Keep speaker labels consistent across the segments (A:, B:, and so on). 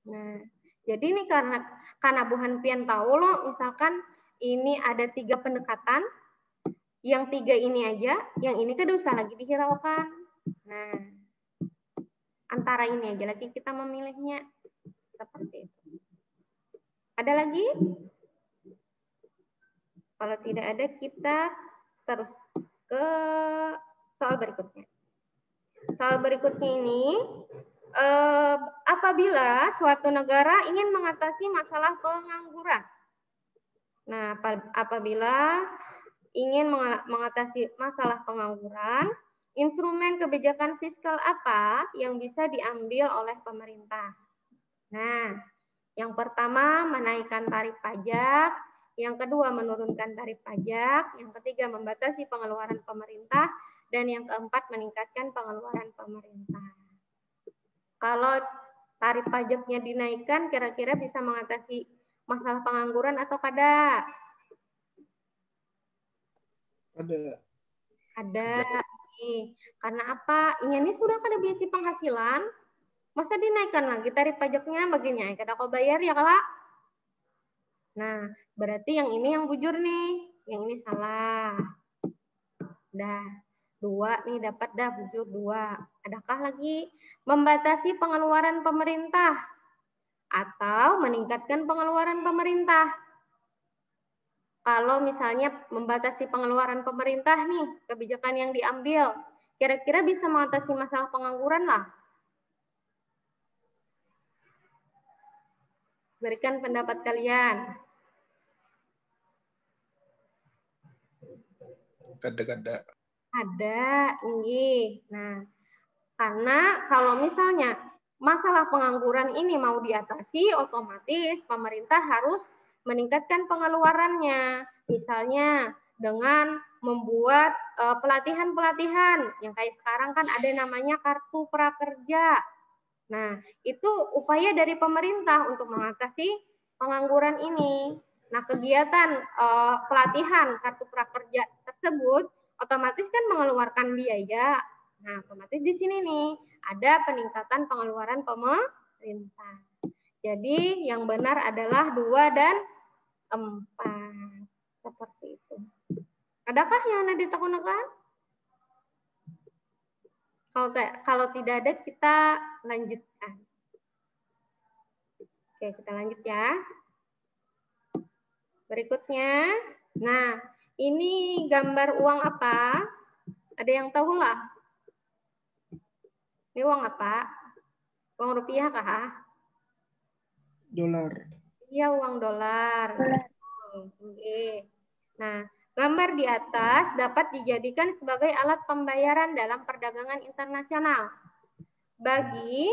A: Nah, jadi ini karena Buhan pian tahu loh, misalkan ini ada 3 pendekatan, yang 3 ini aja, yang ini kada usah lagi dihiraukan. Nah, antara ini aja lagi kita memilihnya. Seperti itu. Ada lagi? Kalau tidak ada, kita terus ke soal berikutnya. Soal berikutnya ini, apabila suatu negara ingin mengatasi masalah pengangguran. Nah, apabila ingin mengatasi masalah pengangguran, instrumen kebijakan fiskal apa yang bisa diambil oleh pemerintah? Nah, yang pertama menaikkan tarif pajak, yang kedua menurunkan tarif pajak, yang ketiga membatasi pengeluaran pemerintah, dan yang keempat meningkatkan pengeluaran pemerintah. Kalau tarif pajaknya dinaikkan, kira-kira bisa mengatasi masalah pengangguran atau kada? Ada. Karena apa? Ini sudah kada biasa penghasilan, masa dinaikkan lagi tarif pajaknya baginya? Kada kau bayar ya kalak? Nah, berarti yang ini yang bujur nih, yang ini salah. Dah, 2 nih dapat dah bujur 2. Adakah lagi membatasi pengeluaran pemerintah atau meningkatkan pengeluaran pemerintah? Kalau misalnya membatasi pengeluaran pemerintah nih, kebijakan yang diambil, kira-kira bisa mengatasi masalah pengangguran lah. Berikan pendapat kalian.
B: Kada.
A: Ada, ini. Nah, karena kalau misalnya masalah pengangguran ini mau diatasi, otomatis pemerintah harus meningkatkan pengeluarannya. Misalnya dengan membuat pelatihan-pelatihan yang kayak sekarang kan ada namanya kartu prakerja. Nah, itu upaya dari pemerintah untuk mengatasi pengangguran ini. Nah, kegiatan pelatihan kartu prakerja tersebut otomatis kan mengeluarkan biaya. Nah, otomatis di sini nih ada peningkatan pengeluaran pemerintah. Jadi yang benar adalah 2 dan 4. Seperti itu. Adakah yang ada ditekan-tekan? Kalau tidak ada, kita lanjutkan. Oke, kita lanjut ya. Berikutnya, nah ini gambar uang apa? Ada yang tahu lah? Ini uang apa? Uang rupiah kah?
B: Dolar.
A: Iya, uang dolar. Oke. Nah, gambar di atas dapat dijadikan sebagai alat pembayaran dalam perdagangan internasional. Bagi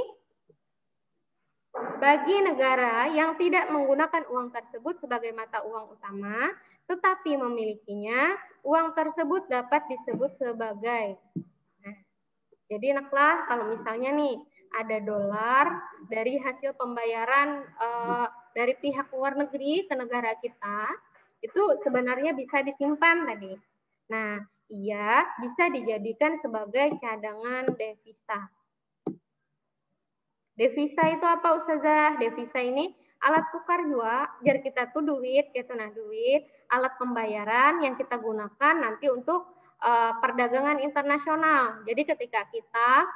A: negara yang tidak menggunakan uang tersebut sebagai mata uang utama, tetapi memilikinya, uang tersebut dapat disebut sebagai. Nah, jadi enaklah kalau misalnya nih ada dolar dari hasil pembayaran dari pihak luar negeri ke negara kita, itu sebenarnya bisa disimpan tadi. Nah, ia bisa dijadikan sebagai cadangan devisa. Devisa itu apa Ustazah? Devisa ini alat tukar juga, biar kita tuh duit, gitu nah duit, alat pembayaran yang kita gunakan nanti untuk perdagangan internasional. Jadi ketika kita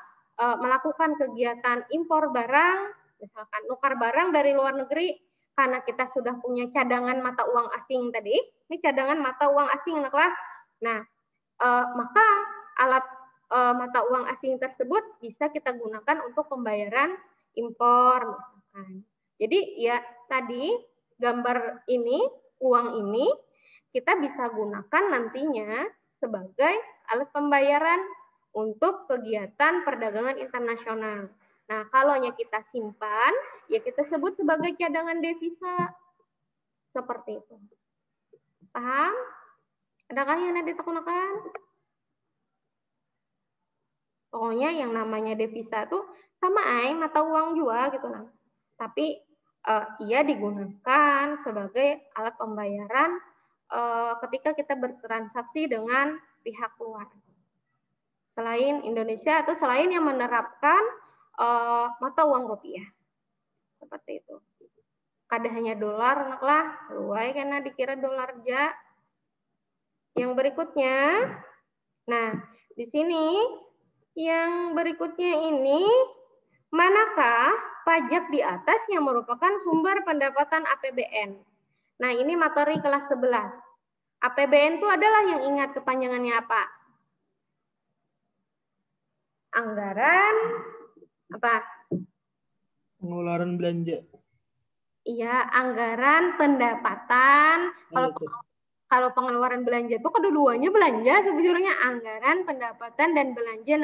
A: melakukan kegiatan impor barang, misalkan nukar barang dari luar negeri, karena kita sudah punya cadangan mata uang asing tadi, ini cadangan mata uang asing lah. Nah, maka alat mata uang asing tersebut bisa kita gunakan untuk pembayaran impor misalkan. Jadi ya tadi gambar ini, uang ini kita bisa gunakan nantinya sebagai alat pembayaran untuk kegiatan perdagangan internasional. Nah, kalau kita simpan, ya kita sebut sebagai cadangan devisa. Seperti itu. Paham? Adakah yang ada ditekan? Pokoknya yang namanya devisa tuh sama mata uang juga gitu lah. Tapi ia digunakan sebagai alat pembayaran ketika kita bertransaksi dengan pihak luar. Selain Indonesia atau selain yang menerapkan mata uang rupiah. seperti itu. Kada hanya dolar naklah, luai karena dikira dolar ja. Yang berikutnya, nah di sini yang berikutnya ini, manakah pajak di atas yang merupakan sumber pendapatan APBN? Nah ini materi kelas 11. APBN itu adalah yang ingat kepanjangannya apa? Anggaran apa?
B: Pengeluaran belanja.
A: Iya, anggaran pendapatan. Kalau pengeluaran belanja itu kedua-duanya belanja sebetulnya, anggaran, pendapatan, dan belanja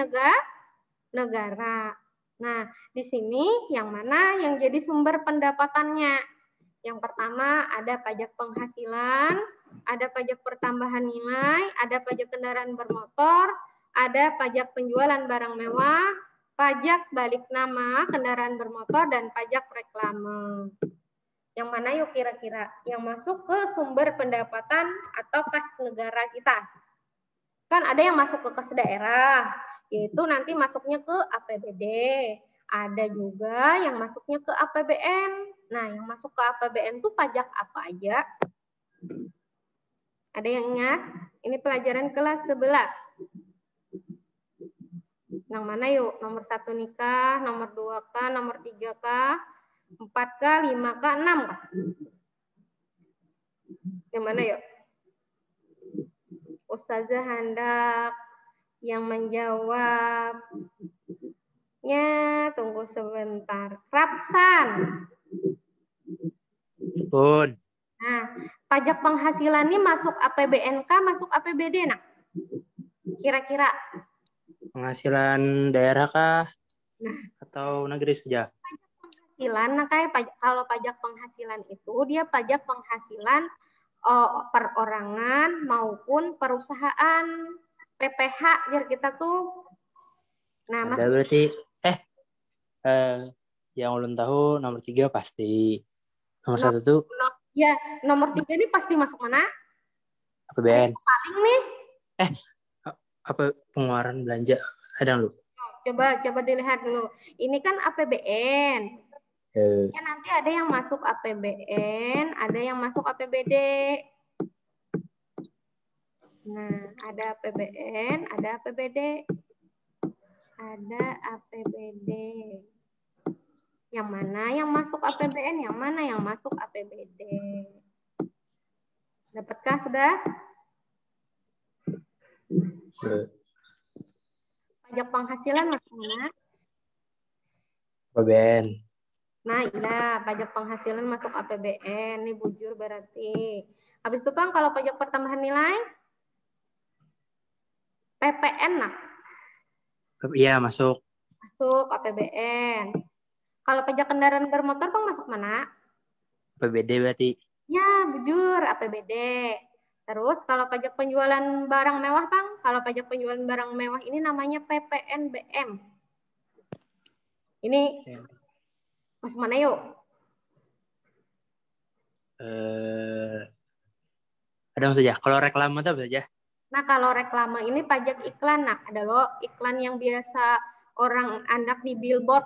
A: negara. Nah, di sini yang mana yang jadi sumber pendapatannya? Yang pertama ada pajak penghasilan, ada pajak pertambahan nilai, ada pajak kendaraan bermotor, ada pajak penjualan barang mewah, pajak balik nama kendaraan bermotor, dan pajak reklame. Yang mana yuk kira-kira yang masuk ke sumber pendapatan atau kas negara kita? Kan ada yang masuk ke kas daerah, yaitu nanti masuknya ke APBD. Ada juga yang masuknya ke APBN. Nah, yang masuk ke APBN itu pajak apa aja? Ada yang ingat? Ini pelajaran kelas 11. Yang mana yuk? Nomor 1 nikah, nomor 2 kah, nomor 3 kah, 4 kah, 5 kah, 6 kah? Yang mana yuk? Ustazah hendak yang menjawab. Tunggu sebentar. Rapsan.
C: Bun.
A: Nah, pajak penghasilan ini masuk APBN kah, masuk APBD nak? Kira-kira.
C: Penghasilan daerah kah?
A: Nah,
C: atau negeri saja?
A: Penghasilan, nah kayak kalau pajak penghasilan itu dia pajak penghasilan perorangan maupun perusahaan, PPH biar kita tuh. Nah,
C: ada berarti yang ulun tahu nomor 3 pasti. Nomor 1 tuh
A: ya, nomor 3 ini pasti masuk mana?
C: APBN.
A: Paling nih.
C: Apa pengeluaran belanja? Ada lu?
A: Coba dilihat dulu. Ini kan APBN. Ya, nanti ada yang masuk APBN, ada yang masuk APBD. Nah, ada APBN, ada APBD. Ada APBD. Yang mana yang masuk APBN, yang mana yang masuk APBD? Dapatkah sudah? Pajak penghasilan masuk mana?
C: APBN.
A: Nah, iya, pajak penghasilan masuk APBN. Ini bujur berarti. Habis itu Bang, kalau pajak pertambahan nilai? PPN nah?
C: Iya, masuk.
A: Masuk APBN. Kalau pajak kendaraan bermotor Bang masuk mana?
C: APBD berarti.
A: Ya, bujur APBD. Terus kalau pajak penjualan barang mewah Bang, kalau pajak penjualan barang mewah ini namanya PPNBM. Ini masuk mana yuk?
C: Ada apa saja? Kalau reklame itu apa saja?
A: Nah, kalau reklame ini pajak iklan. Nah, ada loh iklan yang biasa orang andak di billboard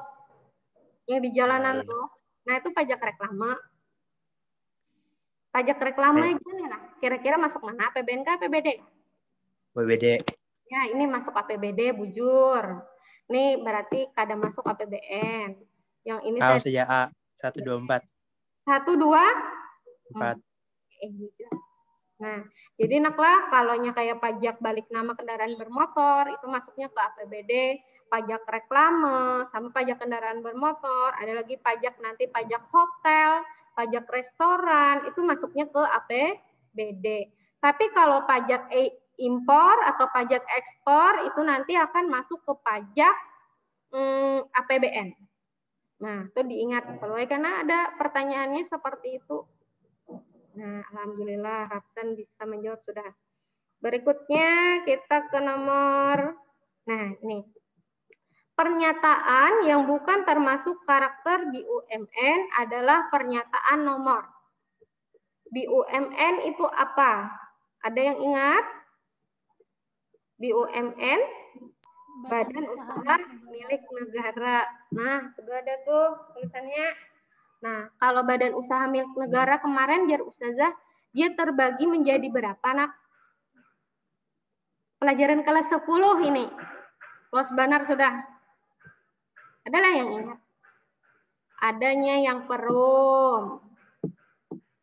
A: yang di jalanan tuh. Nah, itu pajak reklame. Pajak reklame aja nih. Nah, kira-kira masuk mana? APBN kah APBD?
C: APBD. Ya,
A: ini masuk APBD, bujur. Ini berarti kada masuk APBN. Yang ini
C: tahu saja A 1, 2, 4.
A: 1, 2,
C: 4.
A: Nah, jadi naklah kalaunya kayak pajak balik nama kendaraan bermotor itu masuknya ke APBD, pajak reklame, sama pajak kendaraan bermotor, ada lagi pajak nanti pajak hotel, pajak restoran itu masuknya ke APBD. Tapi kalau pajak impor atau pajak ekspor itu nanti akan masuk ke pajak APBN. Nah, itu diingat karena ada pertanyaannya seperti itu. Nah, alhamdulillah Rapsan bisa menjawab sudah. Berikutnya kita ke nomor, nah ini. Pernyataan yang bukan termasuk karakter di UMN adalah pernyataan nomor. Di UMN itu apa? Ada yang ingat? Di UMN, Badan Usaha Milik Negara. Nah, sudah ada tuh tulisannya. Nah, kalau badan usaha milik negara kemarin jar Ustazah, dia terbagi menjadi berapa, Nak? Pelajaran kelas 10 ini. Los Banar sudah. Adalah yang ingat. Adanya yang perum.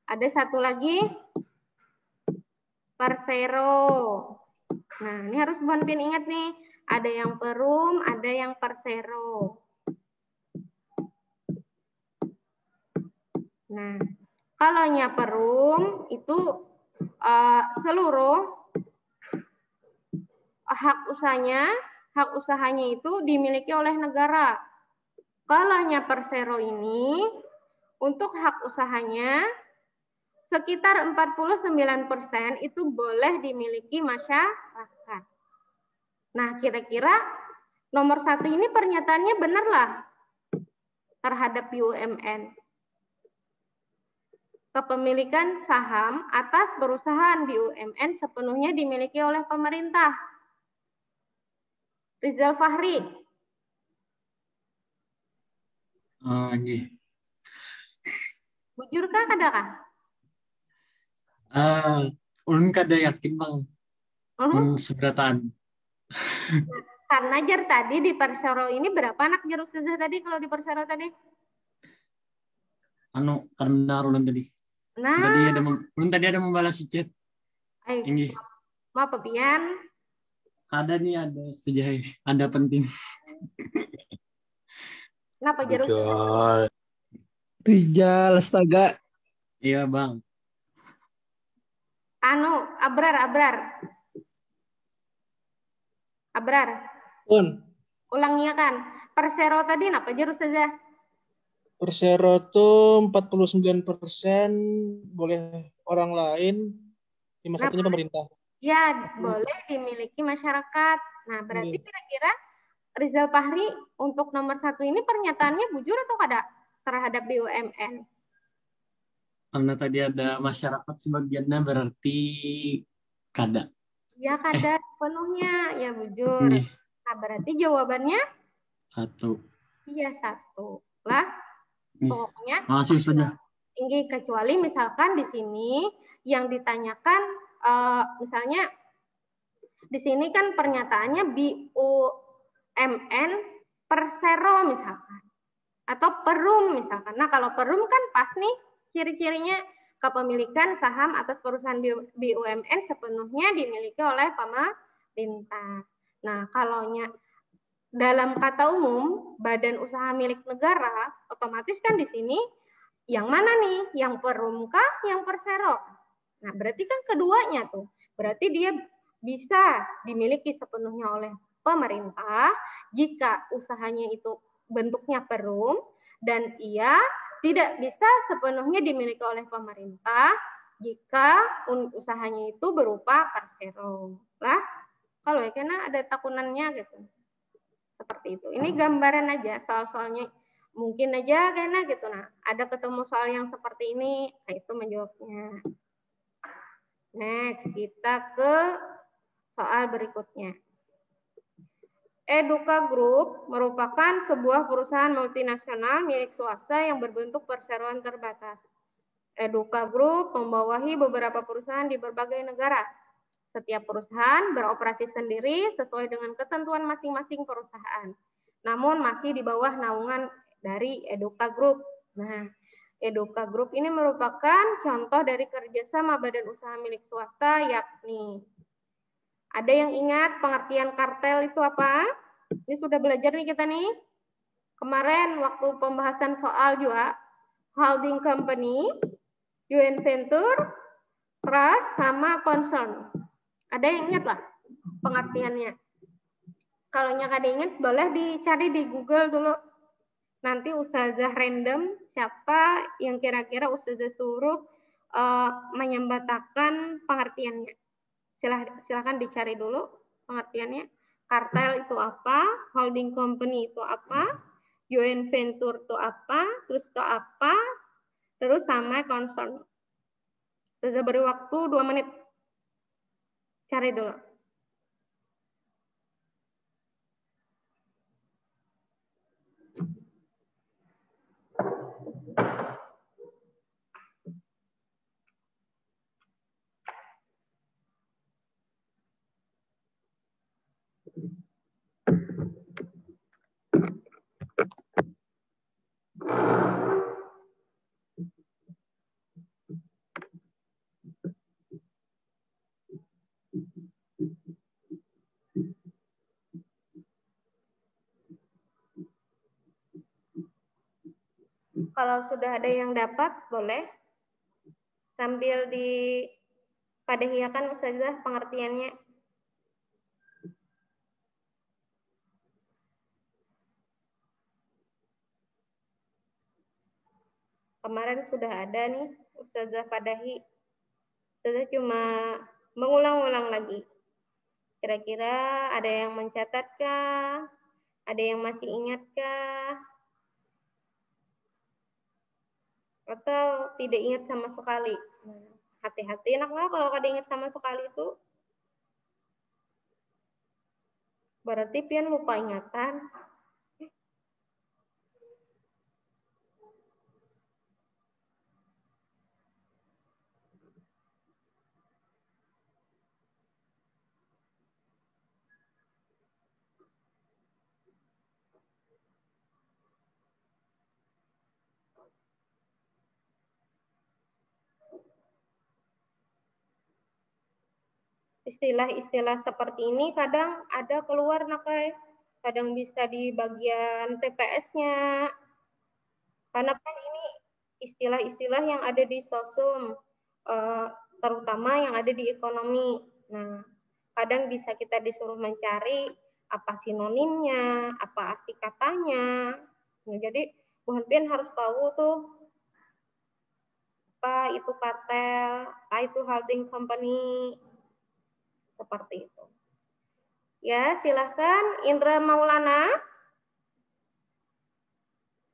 A: Ada satu lagi persero. Nah, ini harus Bonpin ingat nih. Ada yang perum, ada yang persero. Nah, kalau perum itu seluruh hak usahanya itu dimiliki oleh negara. Kalau persero ini untuk hak usahanya sekitar 49% itu boleh dimiliki masyarakat. Nah, kira-kira nomor 1 ini pernyataannya benarlah terhadap BUMN. Kepemilikan saham atas perusahaan BUMN sepenuhnya dimiliki oleh pemerintah. Rizal Fahri. Bujurkah kadakah?
D: Ulun kada yakin bang. Ulun seberataan.
A: Karena jar tadi di persero ini berapa anak jar Ustazah tadi kalau di persero tadi?
D: Karena ulun tadi.
A: Nah.
D: Ulun tadi ada membalas chat. Ini.
A: Maaf Pian.
D: Ada Ustazah. Ada penting.
A: Kenapa jar Ustazah?
B: Rijal, astaga.
D: Iya bang.
A: Abrar. Ulangnya kan. Persero tadi apa jar Ustazah?
B: Persero tuh 49% boleh orang lain, 51% pemerintah.
A: Ya, boleh dimiliki masyarakat. Nah, berarti kira-kira Rizal Fahri untuk nomor 1 ini pernyataannya bujur atau kada terhadap BUMN?
D: Karena tadi ada masyarakat sebagiannya berarti kada.
A: Ya kada sepenuhnya, ya bujur. Nah, berarti jawabannya
D: 1.
A: Iya 1. Lah, pokoknya
D: masih saja.
A: Tinggi kecuali misalkan di sini yang ditanyakan misalnya di sini kan pernyataannya BUMN persero misalkan atau perum misalkan. Nah, kalau perum kan pas nih ciri-cirinya kepemilikan saham atas perusahaan BUMN sepenuhnya dimiliki oleh pemerintah. Nah, kalau dalam kata umum badan usaha milik negara, otomatis kan di sini yang mana nih? Yang perum kah? Yang persero? Nah, berarti kan keduanya tuh. Berarti dia bisa dimiliki sepenuhnya oleh pemerintah jika usahanya itu bentuknya perum dan ia tidak bisa sepenuhnya dimiliki oleh pemerintah jika usahanya itu berupa persero. Lah, kalau karena ada takunannya gitu. Seperti itu. Ini gambaran aja soal-soalnya. Mungkin aja kayaknya gitu. Nah, ada ketemu soal yang seperti ini, nah itu menjawabnya. Next, kita ke soal berikutnya. Eduka Group merupakan sebuah perusahaan multinasional milik swasta yang berbentuk perseroan terbatas. Eduka Group membawahi beberapa perusahaan di berbagai negara. Setiap perusahaan beroperasi sendiri sesuai dengan ketentuan masing-masing perusahaan. Namun masih di bawah naungan dari Eduka Group. Nah, Eduka Group ini merupakan contoh dari kerjasama badan usaha milik swasta, yakni ada yang ingat pengertian kartel itu apa? Ini sudah belajar nih kita nih. Kemarin waktu pembahasan soal juga, holding company, joint venture, trust, sama concern. Ada yang ingat lah pengertiannya. Kalau kada ingat, boleh dicari di Google dulu. Nanti Ustazah random siapa yang kira-kira Ustazah suruh menyembatakan pengertiannya. Silakan dicari dulu pengertiannya. Kartel itu apa? Holding company itu apa? Joint venture itu apa? Terus itu apa? Terus sama concern. Ustazah beri waktu 2 menit. Cari dulu. Kalau sudah ada yang dapat, boleh sambil dipadahiakan Ustazah pengertiannya. Kemarin sudah ada nih Ustazah padahi. Ustazah cuma mengulang-ulang lagi. Kira-kira ada yang mencatatkah? Ada yang masih ingatkah? Atau tidak ingat sama sekali? Hati-hati enaklah kalau kada ingat sama sekali itu. Berarti pian lupa ingatan. Istilah-istilah seperti ini kadang ada keluar nakai, kadang bisa di bagian TPS-nya. Karena kan ini istilah-istilah yang ada di sosum, terutama yang ada di ekonomi. Nah, kadang bisa kita disuruh mencari apa sinonimnya, apa arti katanya. Nah, jadi Bu Hanpian harus tahu tuh apa itu kartel, apa itu holding company, seperti itu. Ya, silahkan Indra Maulana.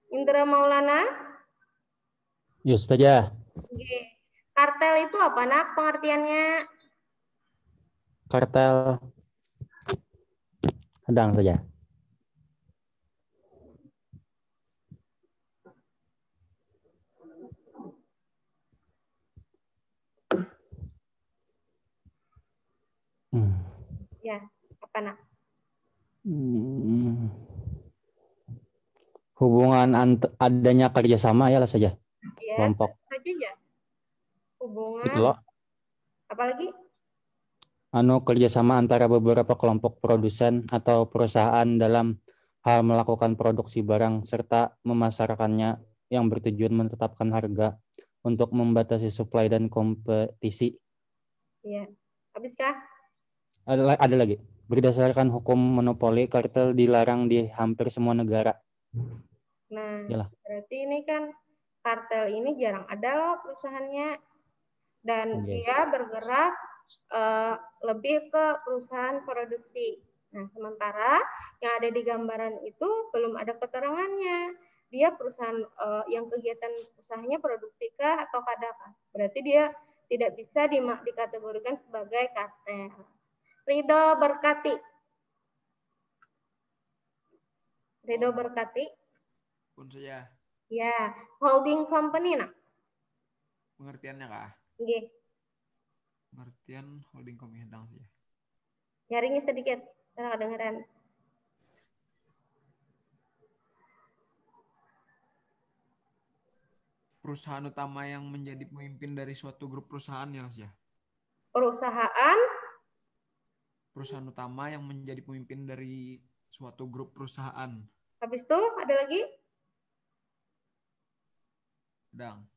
A: Indra Maulana.
C: Ya, Ustazah.
A: Oke. Kartel itu apa, Nak, pengertiannya?
C: Kartel. Sedang saja.
A: Ya, apa, Nak?
C: Hubungan adanya kerjasama ya lah saja.
A: Ya,
C: Kelompok.
A: saja ya. Hubungan.
C: Itu loh.
A: Apalagi?
C: Kerjasama antara beberapa kelompok produsen atau perusahaan dalam hal melakukan produksi barang serta memasarkannya yang bertujuan menetapkan harga untuk membatasi supply dan kompetisi.
A: Iya. Habiskah?
C: Ada lagi. Berdasarkan hukum monopoli, kartel dilarang di hampir semua negara.
A: Nah,
C: Yalah.
A: berarti ini kan kartel ini jarang ada loh perusahaannya. Dan dia bergerak lebih ke perusahaan produksi. Nah, sementara yang ada di gambaran itu belum ada keterangannya. Dia perusahaan yang kegiatan usahanya produksi kah atau kadakah? Berarti dia tidak bisa dikategorikan sebagai kartel. Ridho Berkati. Ridho Berkati.
E: Pun saja.
A: Ya, holding company nak.
E: Pengertiannya kah?
A: Nggih.
E: Pengertian holding company sedang saja.
A: Nyaringnya sedikit, saya kedengeran.
E: Perusahaan utama yang menjadi pemimpin dari suatu grup perusahaan ya, Mas ya. Perusahaan utama yang menjadi pemimpin dari suatu grup perusahaan.
A: Habis itu ada lagi?
E: Sedang.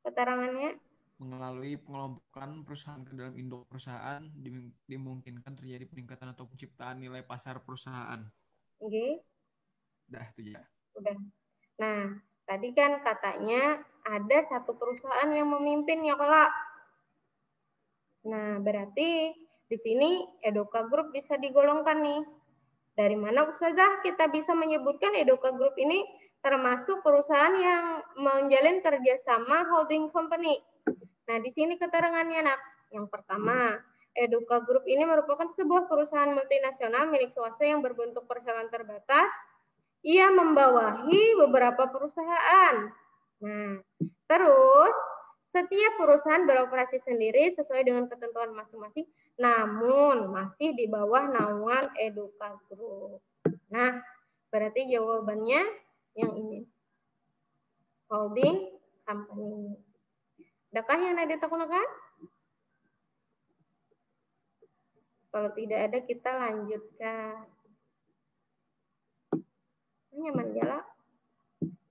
A: Keterangannya?
E: Melalui pengelompokan perusahaan ke dalam induk perusahaan dimungkinkan terjadi peningkatan atau penciptaan nilai pasar perusahaan.
A: Oke.
E: Udah itu ya.
A: Udah. Nah, tadi kan katanya ada satu perusahaan yang memimpin ya, Kak. Nah, berarti di sini Edoka Group bisa digolongkan nih. Dari mana Ustazah kita bisa menyebutkan Edoka Group ini termasuk perusahaan yang menjalin kerjasama holding company. Nah, di sini keterangannya, Nak. Yang pertama, Edoka Group ini merupakan sebuah perusahaan multinasional milik swasta yang berbentuk perseroan terbatas. Ia membawahi beberapa perusahaan. Nah, terus Setiap perusahaan beroperasi sendiri sesuai dengan ketentuan masing-masing, namun masih di bawah naungan Eduka Group. Nah, berarti jawabannya yang ini. Holding company. Adakah yang ada digunakan? Kalau tidak ada, kita lanjutkan. Nyaman jala.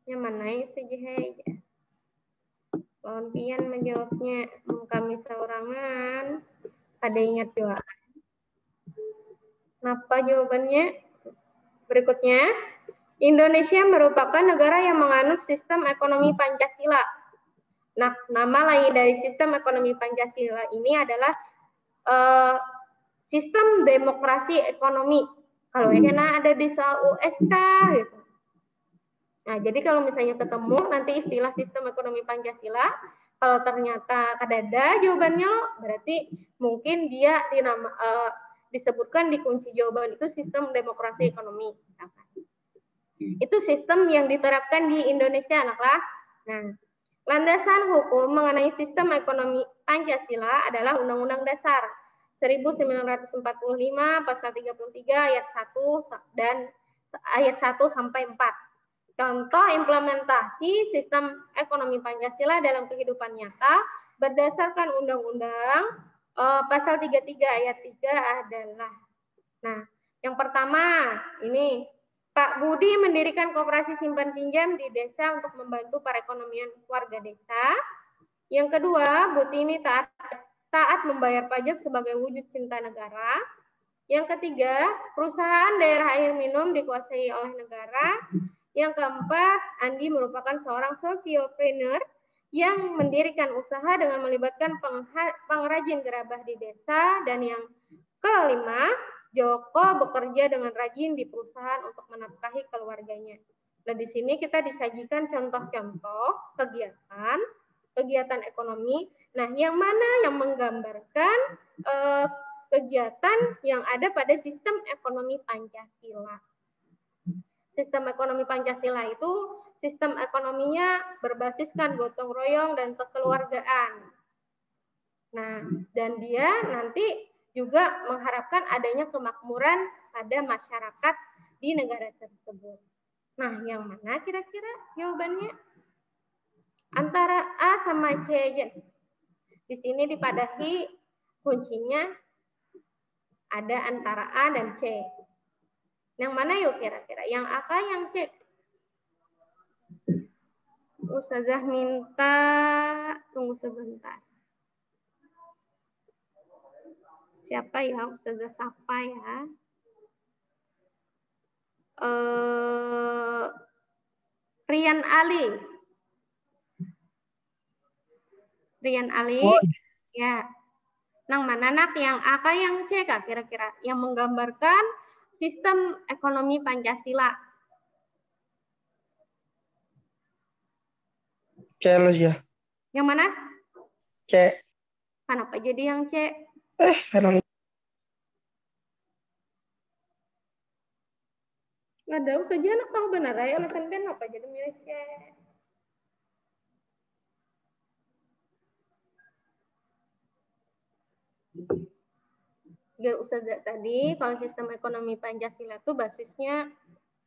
A: Nyaman naik saja. Lawan pian menjawabnya. Kami seorangan. Ada ingat juga. Kenapa jawabannya? Berikutnya. Indonesia merupakan negara yang menganut sistem ekonomi Pancasila. Nah, nama lain dari sistem ekonomi Pancasila ini adalah sistem demokrasi ekonomi. Kalau kena ada di soal USK gitu. Nah, jadi kalau misalnya ketemu nanti istilah sistem ekonomi Pancasila, kalau ternyata kadada jawabannya loh, berarti mungkin dia disebutkan di kunci jawaban itu sistem demokrasi ekonomi. Itu sistem yang diterapkan di Indonesia, anak-anak. Nah, landasan hukum mengenai sistem ekonomi Pancasila adalah Undang-Undang Dasar 1945 pasal 33 ayat 1 dan ayat 1 sampai 4. Contoh implementasi sistem ekonomi Pancasila dalam kehidupan nyata berdasarkan Undang-Undang pasal 33 ayat 3 adalah. Nah, yang pertama ini Pak Budi mendirikan koperasi simpan pinjam di desa untuk membantu perekonomian warga desa. Yang kedua, Bu Tini taat membayar pajak sebagai wujud cinta negara. Yang ketiga, perusahaan daerah air minum dikuasai oleh negara. Yang keempat, Andi merupakan seorang sosiopreneur yang mendirikan usaha dengan melibatkan pengrajin gerabah di desa. Dan yang kelima, Joko bekerja dengan rajin di perusahaan untuk menafkahi keluarganya. Nah, di sini kita disajikan contoh-contoh kegiatan ekonomi. Nah, yang mana yang menggambarkan kegiatan yang ada pada sistem ekonomi Pancasila. Sistem ekonomi Pancasila itu sistem ekonominya berbasiskan gotong royong dan kekeluargaan. Nah, dan dia nanti juga mengharapkan adanya kemakmuran pada masyarakat di negara tersebut. Nah, yang mana kira-kira jawabannya? Antara A sama C aja. Di sini dipadahi kuncinya ada antara A dan C. Yang mana yuk kira-kira? Yang A kah yang C? Ustazah minta tunggu sebentar. Siapa ya? Ustazah siapa ya? Rian Ali. Rian Ali. Oh. Ya. Nang mana nak yang A kah yang C kah kira-kira? Yang menggambarkan sistem ekonomi Pancasila.
B: C ya.
A: Yang mana?
B: C.
A: Kenapa jadi yang C?
B: Emang.
A: Nggak tahu saja anak tahu benar ya alasan kenapa jadi milih C. Biar Ustazah tadi, kalau sistem ekonomi Pancasila itu basisnya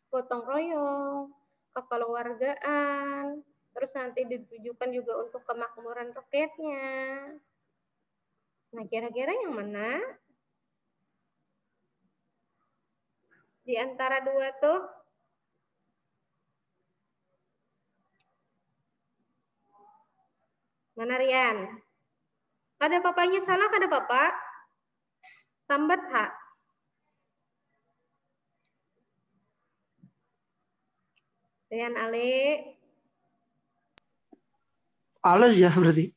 A: gotong royong, kekeluargaan, terus nanti ditujukan juga untuk kemakmuran rakyatnya. Nah, kira-kira yang mana? Di antara dua tuh? Mana Rian? Ada papanya salah, ada papa? Sambat ha. Rian Ale.
B: Alas ya berarti.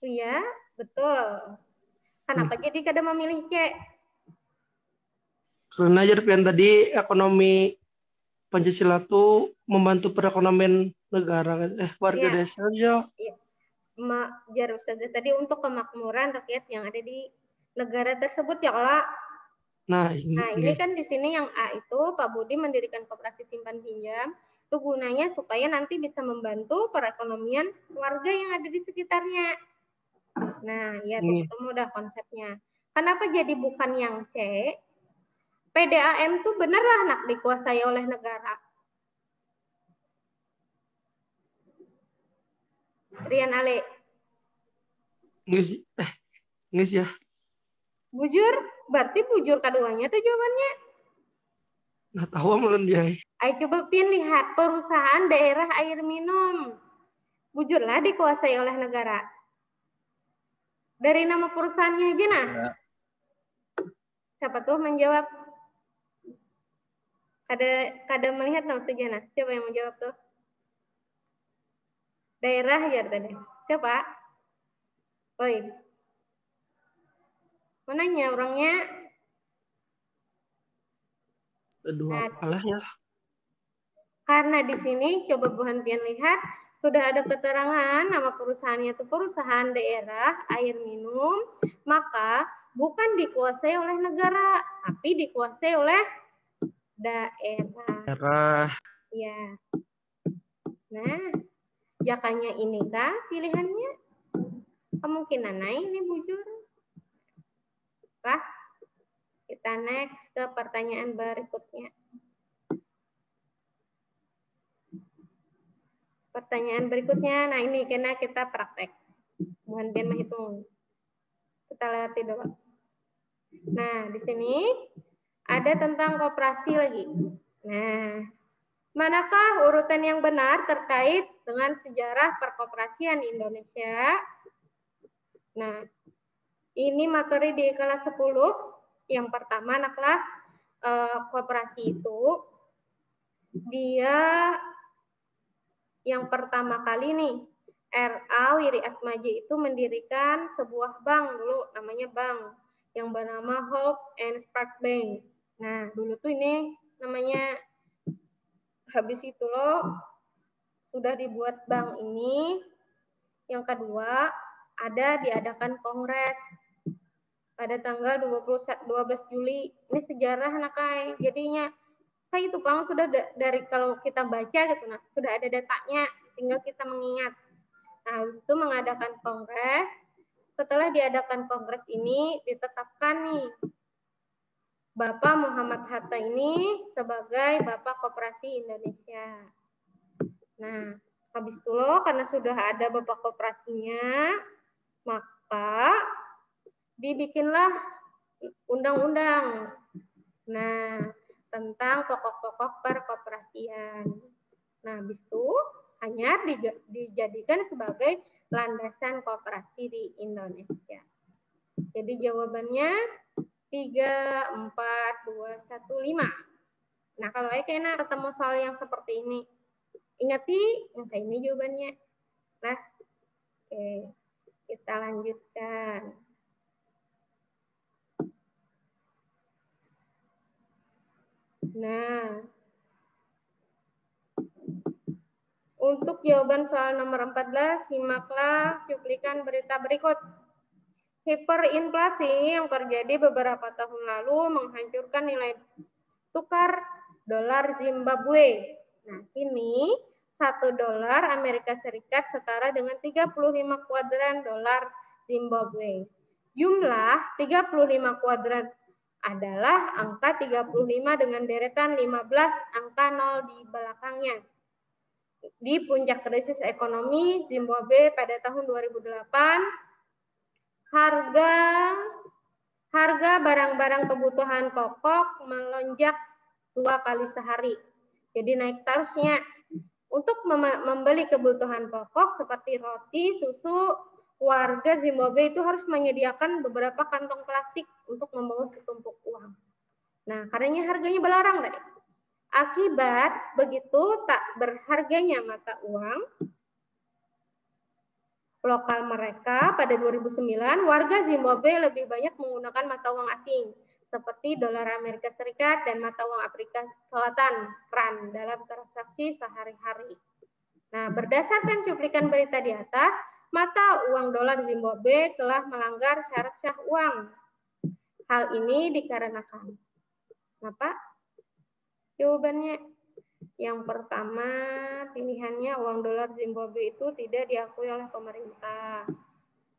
A: Iya, betul. Kenapa jadi kada memilih C?
B: Karena Jerpian tadi ekonomi Pancasila itu membantu perekonomian negara warga desa aja.
A: Iya. Jarus saja tadi untuk kemakmuran rakyat yang ada di negara tersebut ya kalau. Nah, ini kan di sini yang A itu Pak Budi mendirikan koperasi simpan pinjam Itu gunanya supaya nanti bisa membantu perekonomian warga yang ada di sekitarnya. Nah, ya tuh ketemu udah konsepnya. Kenapa jadi bukan yang C? PDAM tuh benerlah nak dikuasai oleh negara. Rian Ale.
B: Nges ya.
A: Bujur, berarti bujur keduanya tuh jawabannya.
B: Nah, tahu malah dia.
A: Ayo coba lihat perusahaan daerah air minum. Bujurlah dikuasai oleh negara. Dari nama perusahaannya aja nah. Ya. Siapa tuh menjawab? Kada melihat no tuh Jana. Siapa yang menjawab tuh? Daerah ya tadi. Siapa? Oi. Mananya orangnya?
B: Aduh, apalah ya.
A: Karena di sini coba Bu Hanpian lihat sudah ada keterangan nama perusahaannya itu perusahaan daerah air minum, maka bukan dikuasai oleh negara, tapi dikuasai oleh daerah. Ya. Nah, jakanya ini kah pilihannya? Kemungkinan naik ini bujur. Lah, kita next ke pertanyaan berikutnya. Pertanyaan berikutnya, nah ini karena kita praktek. Bukan biar menghitung. Kita lewati dulu. Nah, di sini ada tentang koperasi lagi. Nah, manakah urutan yang benar terkait dengan sejarah perkoperasian di Indonesia? Nah, ini materi di kelas 10. Yang pertama, naklah koperasi itu dia yang pertama kali nih R.A. Wiri Atmaja itu mendirikan sebuah bank dulu, namanya bank yang bernama Hope and Spark Bank. Nah, dulu tuh ini namanya, habis itu loh sudah dibuat bank ini. Yang kedua, ada diadakan kongres pada tanggal 12 Juli. Ini sejarah nakai. Jadinya kayak itu Bang, sudah dari kalau kita baca gitu, nah sudah ada datanya, tinggal kita mengingat. Nah, itu mengadakan kongres. Setelah diadakan kongres ini, ditetapkan nih Bapak Muhammad Hatta ini sebagai Bapak Koperasi Indonesia. Nah, habis itu loh, karena sudah ada Bapak Koperasinya, maka dibikinlah undang-undang. Nah, tentang pokok-pokok perkoperasian. Nah, habis itu hanya dijadikan sebagai landasan koperasi di Indonesia. Jadi jawabannya 3, 4, 2, 1, 5. Nah, kalau kayaknya ketemu soal yang seperti ini, ingati yang kayak ini jawabannya. Nah, oke, kita lanjutkan. Nah, untuk jawaban soal nomor 14, simaklah cuplikan berita berikut. Hiperinflasi yang terjadi beberapa tahun lalu menghancurkan nilai tukar dolar Zimbabwe. Nah, ini 1 dolar Amerika Serikat setara dengan 35 kuadran dolar Zimbabwe. Jumlah 35 kuadran adalah angka 35 dengan deretan 15 angka 0 di belakangnya. Di puncak krisis ekonomi Zimbabwe pada tahun 2008, harga barang-barang kebutuhan pokok melonjak 2 kali sehari. Jadi naik terusnya. Untuk membeli kebutuhan pokok seperti roti, susu, warga Zimbabwe itu harus menyediakan beberapa kantong plastik untuk membawa setumpuk uang. Nah, karenanya harganya belarang deh. Akibat begitu tak berharganya mata uang lokal mereka pada 2009, warga Zimbabwe lebih banyak menggunakan mata uang asing seperti dolar Amerika Serikat dan mata uang Afrika Selatan, RAN, dalam transaksi sehari-hari. Nah, berdasarkan cuplikan berita di atas, mata uang dolar Zimbabwe telah melanggar syarat syah uang. Hal ini dikarenakan apa? Jawabannya Yang pertama, pilihannya uang dolar Zimbabwe itu tidak diakui oleh pemerintah.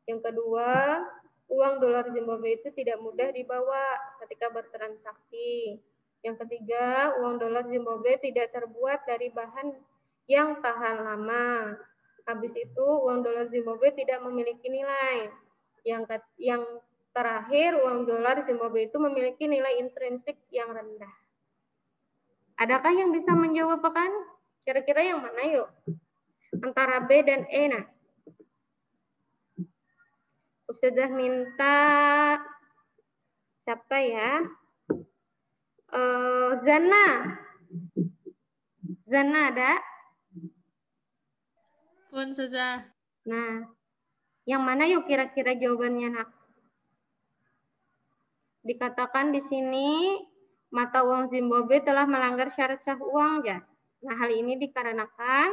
A: Yang kedua, uang dolar Zimbabwe itu tidak mudah dibawa ketika bertransaksi. Yang ketiga, uang dolar Zimbabwe tidak terbuat dari bahan yang tahan lama. Habis itu, uang dolar Zimbabwe tidak memiliki nilai. Yang terakhir, uang dolar Zimbabwe itu memiliki nilai intrinsik yang rendah. Adakah yang bisa menjawab kan? Kira-kira yang mana yuk? Antara B dan E. Nah, Ustazah minta siapa ya? Zana. Zana ada?
F: Pun saja.
A: Nah, yang mana yuk kira-kira jawabannya, Nak? Dikatakan di sini mata uang Zimbabwe telah melanggar syarat sah uang, ya. Nah, hal ini dikarenakan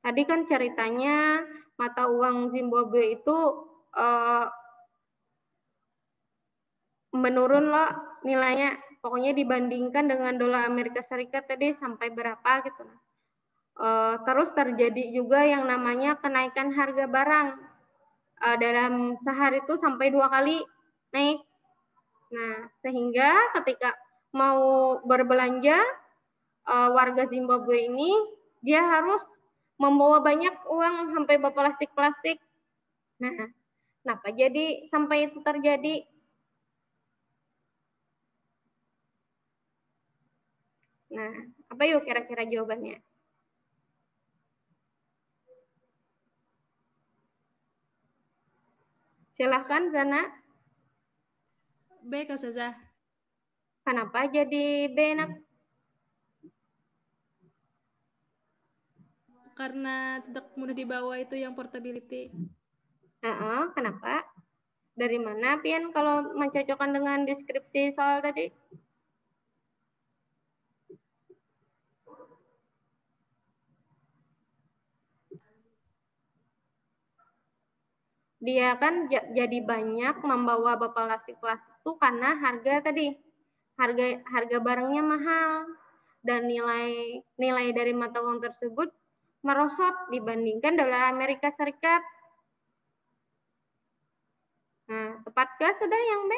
A: tadi kan ceritanya mata uang Zimbabwe itu menurun loh nilainya. Pokoknya dibandingkan dengan dolar Amerika Serikat tadi sampai berapa gitu. Terus terjadi juga yang namanya kenaikan harga barang. Dalam sehari itu sampai 2 kali naik. Nah, sehingga ketika mau berbelanja, warga Zimbabwe ini dia harus membawa banyak uang sampai berplastik-plastik. Nah, kenapa jadi sampai itu terjadi? Nah, apa yuk kira-kira jawabannya? Silahkan, Zana.
F: B, Kak Ustazah.
A: Kenapa jadi B, Nak?
F: Karena tidak mudah dibawa itu yang portability.
A: Kenapa? Dari mana, Pian, kalau mencocokkan dengan deskripsi soal tadi? Dia kan jadi banyak membawa plastik-plastik itu karena harga tadi. Harga barangnya mahal dan nilai dari mata uang tersebut merosot dibandingkan dolar Amerika Serikat. Nah, tepatkah sudah yang B?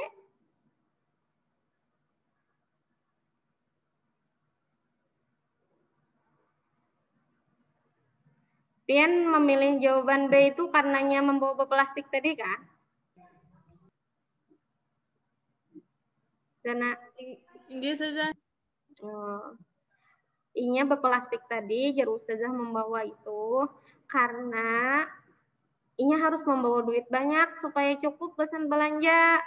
A: Pian memilih jawaban B itu karenanya membawa plastik tadi kan? Zana.
F: Inggris saja.
A: I-nya berplastik tadi, jar Ustazah membawa itu karena I-nya harus membawa duit banyak supaya cukup pesan belanja.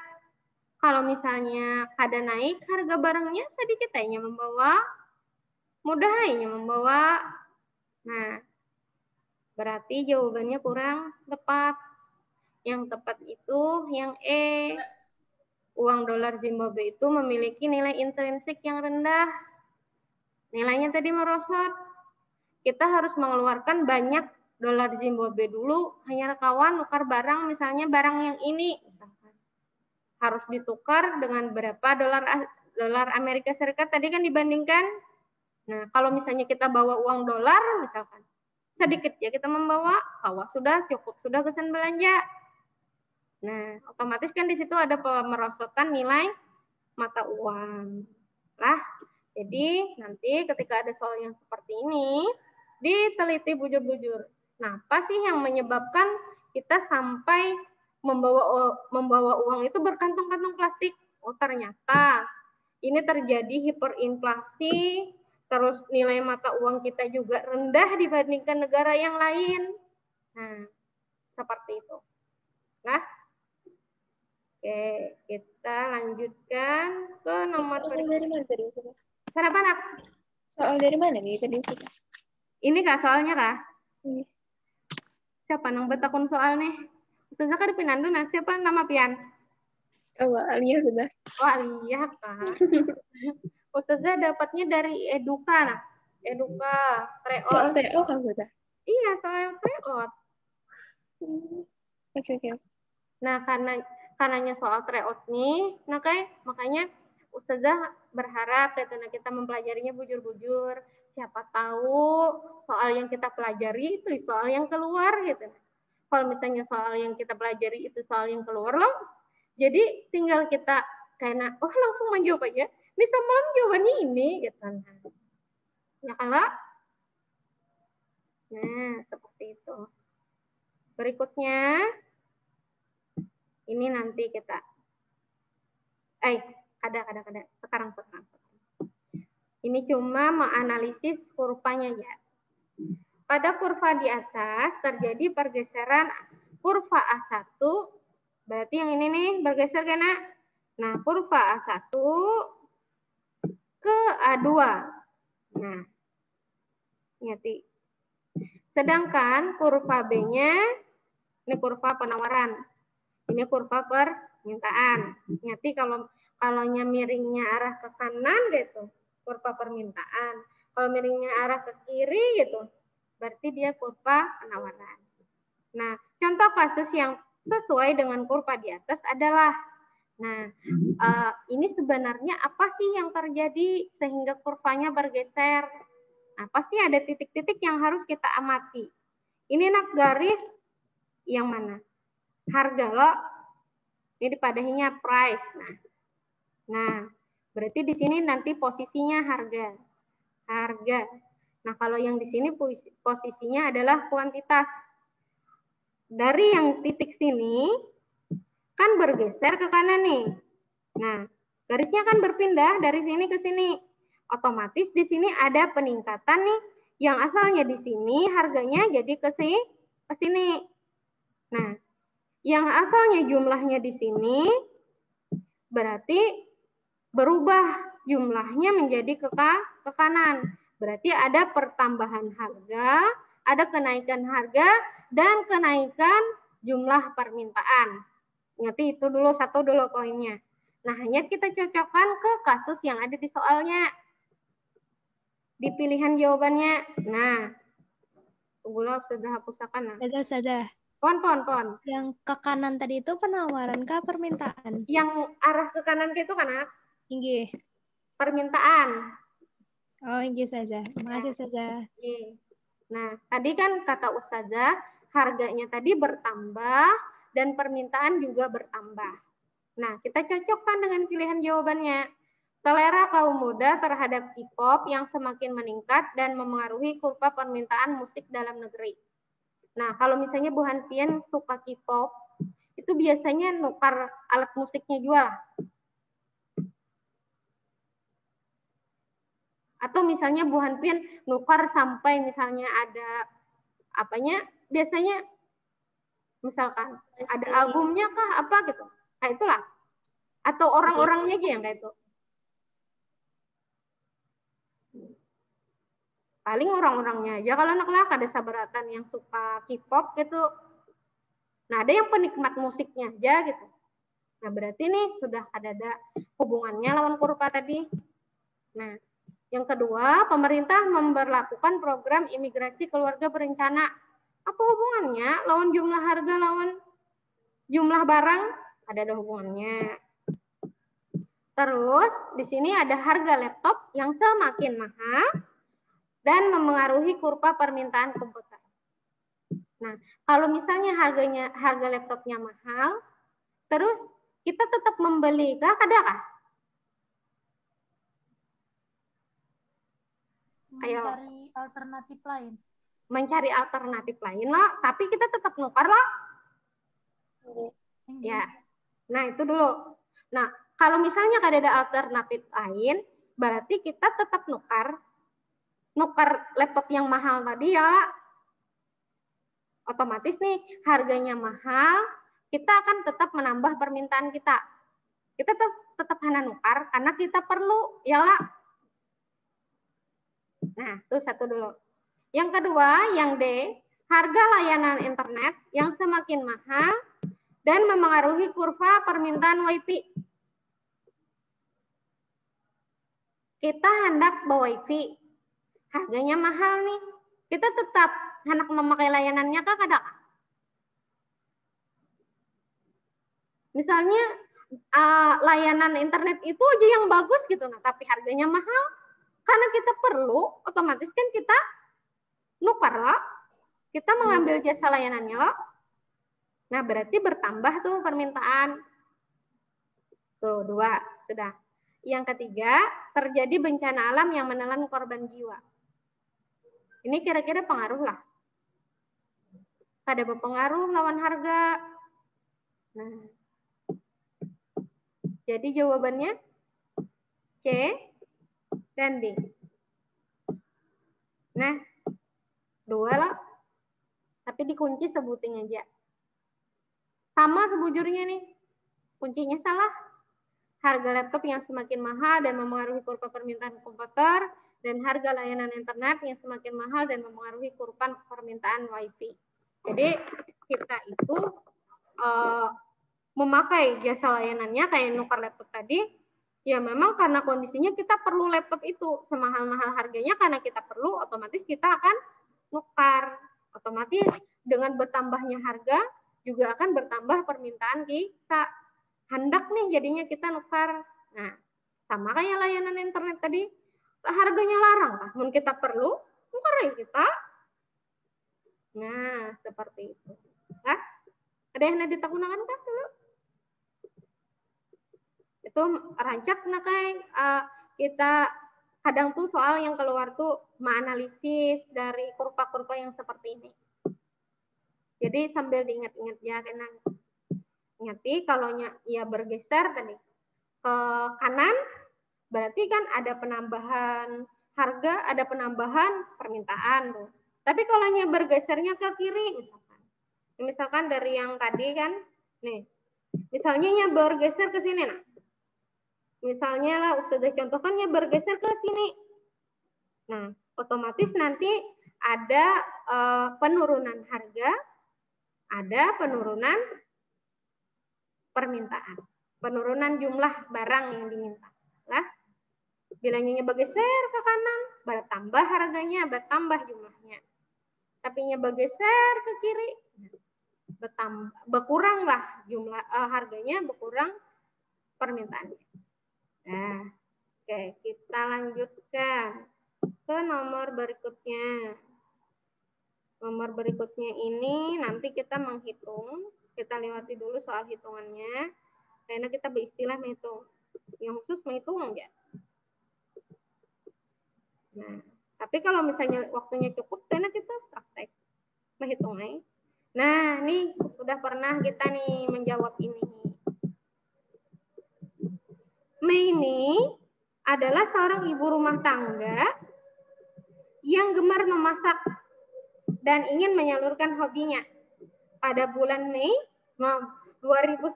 A: Kalau misalnya kada naik harga barangnya sedikit I-nya membawa, mudah I-nya membawa. Nah, berarti jawabannya kurang tepat. Yang tepat itu yang E. Uang dolar Zimbabwe itu memiliki nilai intrinsik yang rendah. Nilainya tadi merosot. Kita harus mengeluarkan banyak dolar Zimbabwe dulu, hanya kawan nukar barang, misalnya barang yang ini, misalkan. Harus ditukar dengan berapa dolar Amerika Serikat tadi kan dibandingkan. Nah, kalau misalnya kita bawa uang dolar, misalkan, sedikit ya kita membawa, sudah cukup, sudah kesan belanja. Nah, otomatis kan di situ ada pemerosotan nilai mata uang. Lah, jadi nanti ketika ada soal yang seperti ini, diteliti bujur-bujur. Nah, apa sih yang menyebabkan kita sampai membawa uang itu berkantong-kantong plastik? Oh, ternyata ini terjadi hiperinflasi, terus nilai mata uang kita juga rendah dibandingkan negara yang lain. Nah, seperti itu. Nah, oke, kita lanjutkan ke nomor
G: dari mana tadi?
A: Kenapa, Nak?
G: Soal dari mana nih tadi?
A: Ini Kak soalnya Kak.
G: Iya.
A: Siapa nang betakun soal nih? Ustazah kan pinandu nah siapa nama pian?
G: Oh, Alia sudah.
A: Oh, Alia Kak. Ustazah dapatnya dari Eduka nah. Eduka, Treot.
G: Soal TO kan sudah.
A: Iya, soal Treot.
G: Oke.
A: Nah, karenanya soal Treot nih, nah makanya Ustazah berharap gitu, nah kita mempelajarinya bujur-bujur. Siapa tahu soal yang kita pelajari itu soal yang keluar gitu. Kalau misalnya soal yang kita pelajari itu soal yang keluar loh, jadi tinggal kita kayak langsung menjawab aja. Bisa malam jawabannya ini gitu. Ya kan lah? Nah, seperti itu. Berikutnya ini nanti kita ada sekarang. Ini cuma menganalisis kurvanya ya. Pada kurva di atas terjadi pergeseran kurva A1, berarti yang ini nih bergeser kan? Nah, kurva A1 ke A2. Nah, ngerti. Sedangkan kurva B-nya ini kurva penawaran. Ini kurva permintaan. Ngerti kalau miringnya arah ke kanan gitu, kurva permintaan. Kalau miringnya arah ke kiri gitu, berarti dia kurva penawaran. Nah, contoh kasus yang sesuai dengan kurva di atas adalah, ini sebenarnya apa sih yang terjadi sehingga kurvanya bergeser? Nah, pasti ada titik-titik yang harus kita amati. Ini garis yang mana? Harga loh. Ini padahinya price. Nah, berarti di sini nanti posisinya harga. Nah, kalau yang di sini posisinya adalah kuantitas. Dari yang titik sini kan bergeser ke kanan nih. Nah, garisnya kan berpindah dari sini ke sini. Otomatis di sini ada peningkatan nih, yang asalnya di sini harganya jadi ke sini. Nah, yang asalnya jumlahnya di sini berarti berubah jumlahnya menjadi ke kanan. Berarti ada pertambahan harga, ada kenaikan harga dan kenaikan jumlah permintaan. Ngerti itu dulu, satu dulu poinnya. Nah, hanya kita cocokkan ke kasus yang ada di soalnya. Di pilihan jawabannya. Nah, tunggulah sudah hapusakan.
H: Saja.
A: Pon.
H: Yang ke kanan tadi itu penawaran kah permintaan?
A: Yang arah ke kanan itu kan?
H: Inggih.
A: Permintaan.
H: Oh, inggih saja. Makasih saja.
A: Nah, tadi kan kata Ustazah, harganya tadi bertambah dan permintaan juga bertambah. Nah, kita cocokkan dengan pilihan jawabannya. Selera kaum muda terhadap K-pop yang semakin meningkat dan memengaruhi kurva permintaan musik dalam negeri. Nah, kalau misalnya Bu Hanfian suka K-pop, itu biasanya nukar alat musiknya jual. Atau misalnya Bu Hanfian nukar sampai misalnya ada biasanya misalkan ada albumnya kah apa gitu. Nah, itulah. Atau orang-orangnya aja yang kayak itu. Paling orang-orangnya aja, kalau anak ada sabaratan yang suka K-pop gitu. Nah, ada yang penikmat musiknya aja gitu. Nah, berarti nih sudah ada hubungannya lawan kurva tadi. Nah, yang kedua, pemerintah memberlakukan program imigrasi keluarga berencana. Apa hubungannya lawan jumlah harga lawan jumlah barang? Ada hubungannya. Terus, di sini ada harga laptop yang semakin mahal dan memengaruhi kurva permintaan komputer. Nah, kalau misalnya harga laptopnya mahal, terus kita tetap membeli, adakah?
I: Mencari alternatif lain.
A: Mencari alternatif lain loh, tapi kita tetap nukar loh. Ya, nah itu dulu. Nah, kalau misalnya ada alternatif lain, berarti kita tetap nukar laptop yang mahal tadi ya. Otomatis nih harganya mahal, kita akan tetap menambah permintaan kita. Kita tetap hanya nukar karena kita perlu ya lah. Nah, itu satu dulu. Yang kedua, yang D, harga layanan internet yang semakin mahal dan memengaruhi kurva permintaan WiFi. Kita hendak WiFi, harganya mahal nih. Kita tetap hendak memakai layanannya kah? Misalnya layanan internet itu aja yang bagus gitu, nah tapi harganya mahal, karena kita perlu, otomatis kan kita nukar loh, kita mengambil jasa layanannya loh. Nah berarti bertambah tuh permintaan. Tuh 2 sudah. Yang ketiga, terjadi bencana alam yang menelan korban jiwa. Ini kira-kira pengaruh lah. Ada berpengaruh lawan harga. Nah, jadi jawabannya C dan D. Nah, 2 lah. Tapi dikunci sebutin aja. Sama sebujurnya nih. Kuncinya salah. Harga laptop yang semakin mahal dan mempengaruhi kurva permintaan komputer, dan harga layanan internet yang semakin mahal dan mempengaruhi kurva permintaan WiFi. Jadi kita itu memakai jasa layanannya kayak nukar laptop tadi, ya memang karena kondisinya kita perlu laptop itu, semahal-mahal harganya karena kita perlu, otomatis kita akan nukar. Otomatis dengan bertambahnya harga juga akan bertambah permintaan kita. Hendak nih jadinya kita nukar. Nah, sama kayak layanan internet tadi, harganya larang lah. Mungkin kita perlu, nukar ya kita. Nah, seperti itu. Nah, ada yang nanti digunakan kan dulu? Itu rancak nah kayak kita kadang tuh soal yang keluar tuh menganalisis dari kurva-kurva yang seperti ini. Jadi sambil diingat-ingat ya, karena ingati kalau ia bergeser tadi ke kanan, berarti kan ada penambahan harga, ada penambahan permintaan tuh. Tapi kalau bergesernya ke kiri, misalkan dari yang tadi kan, nih, misalnya bergeser ke sini, nah, misalnya lah Ustazah contohkan bergeser ke sini, nah, otomatis nanti ada penurunan harga, ada penurunan permintaan, penurunan jumlah barang yang diminta. Lah, bila bergeser ke kanan, bertambah harganya, bertambah jumlahnya. Tapi bergeser ke kiri, berkuranglah jumlah harganya, berkurang permintaannya. Nah, oke, kita lanjutkan ke nomor berikutnya. Nomor berikutnya ini nanti kita menghitung. Kita lewati dulu soal hitungannya, karena kita beristilah menghitung. Yang khusus menghitung enggak? Nah, tapi kalau misalnya waktunya cukup, karena kita praktek menghitungnya. Nah, nih sudah pernah kita nih menjawab ini. Mei ini adalah seorang ibu rumah tangga yang gemar memasak dan ingin menyalurkan hobinya. Pada bulan Mei 2019,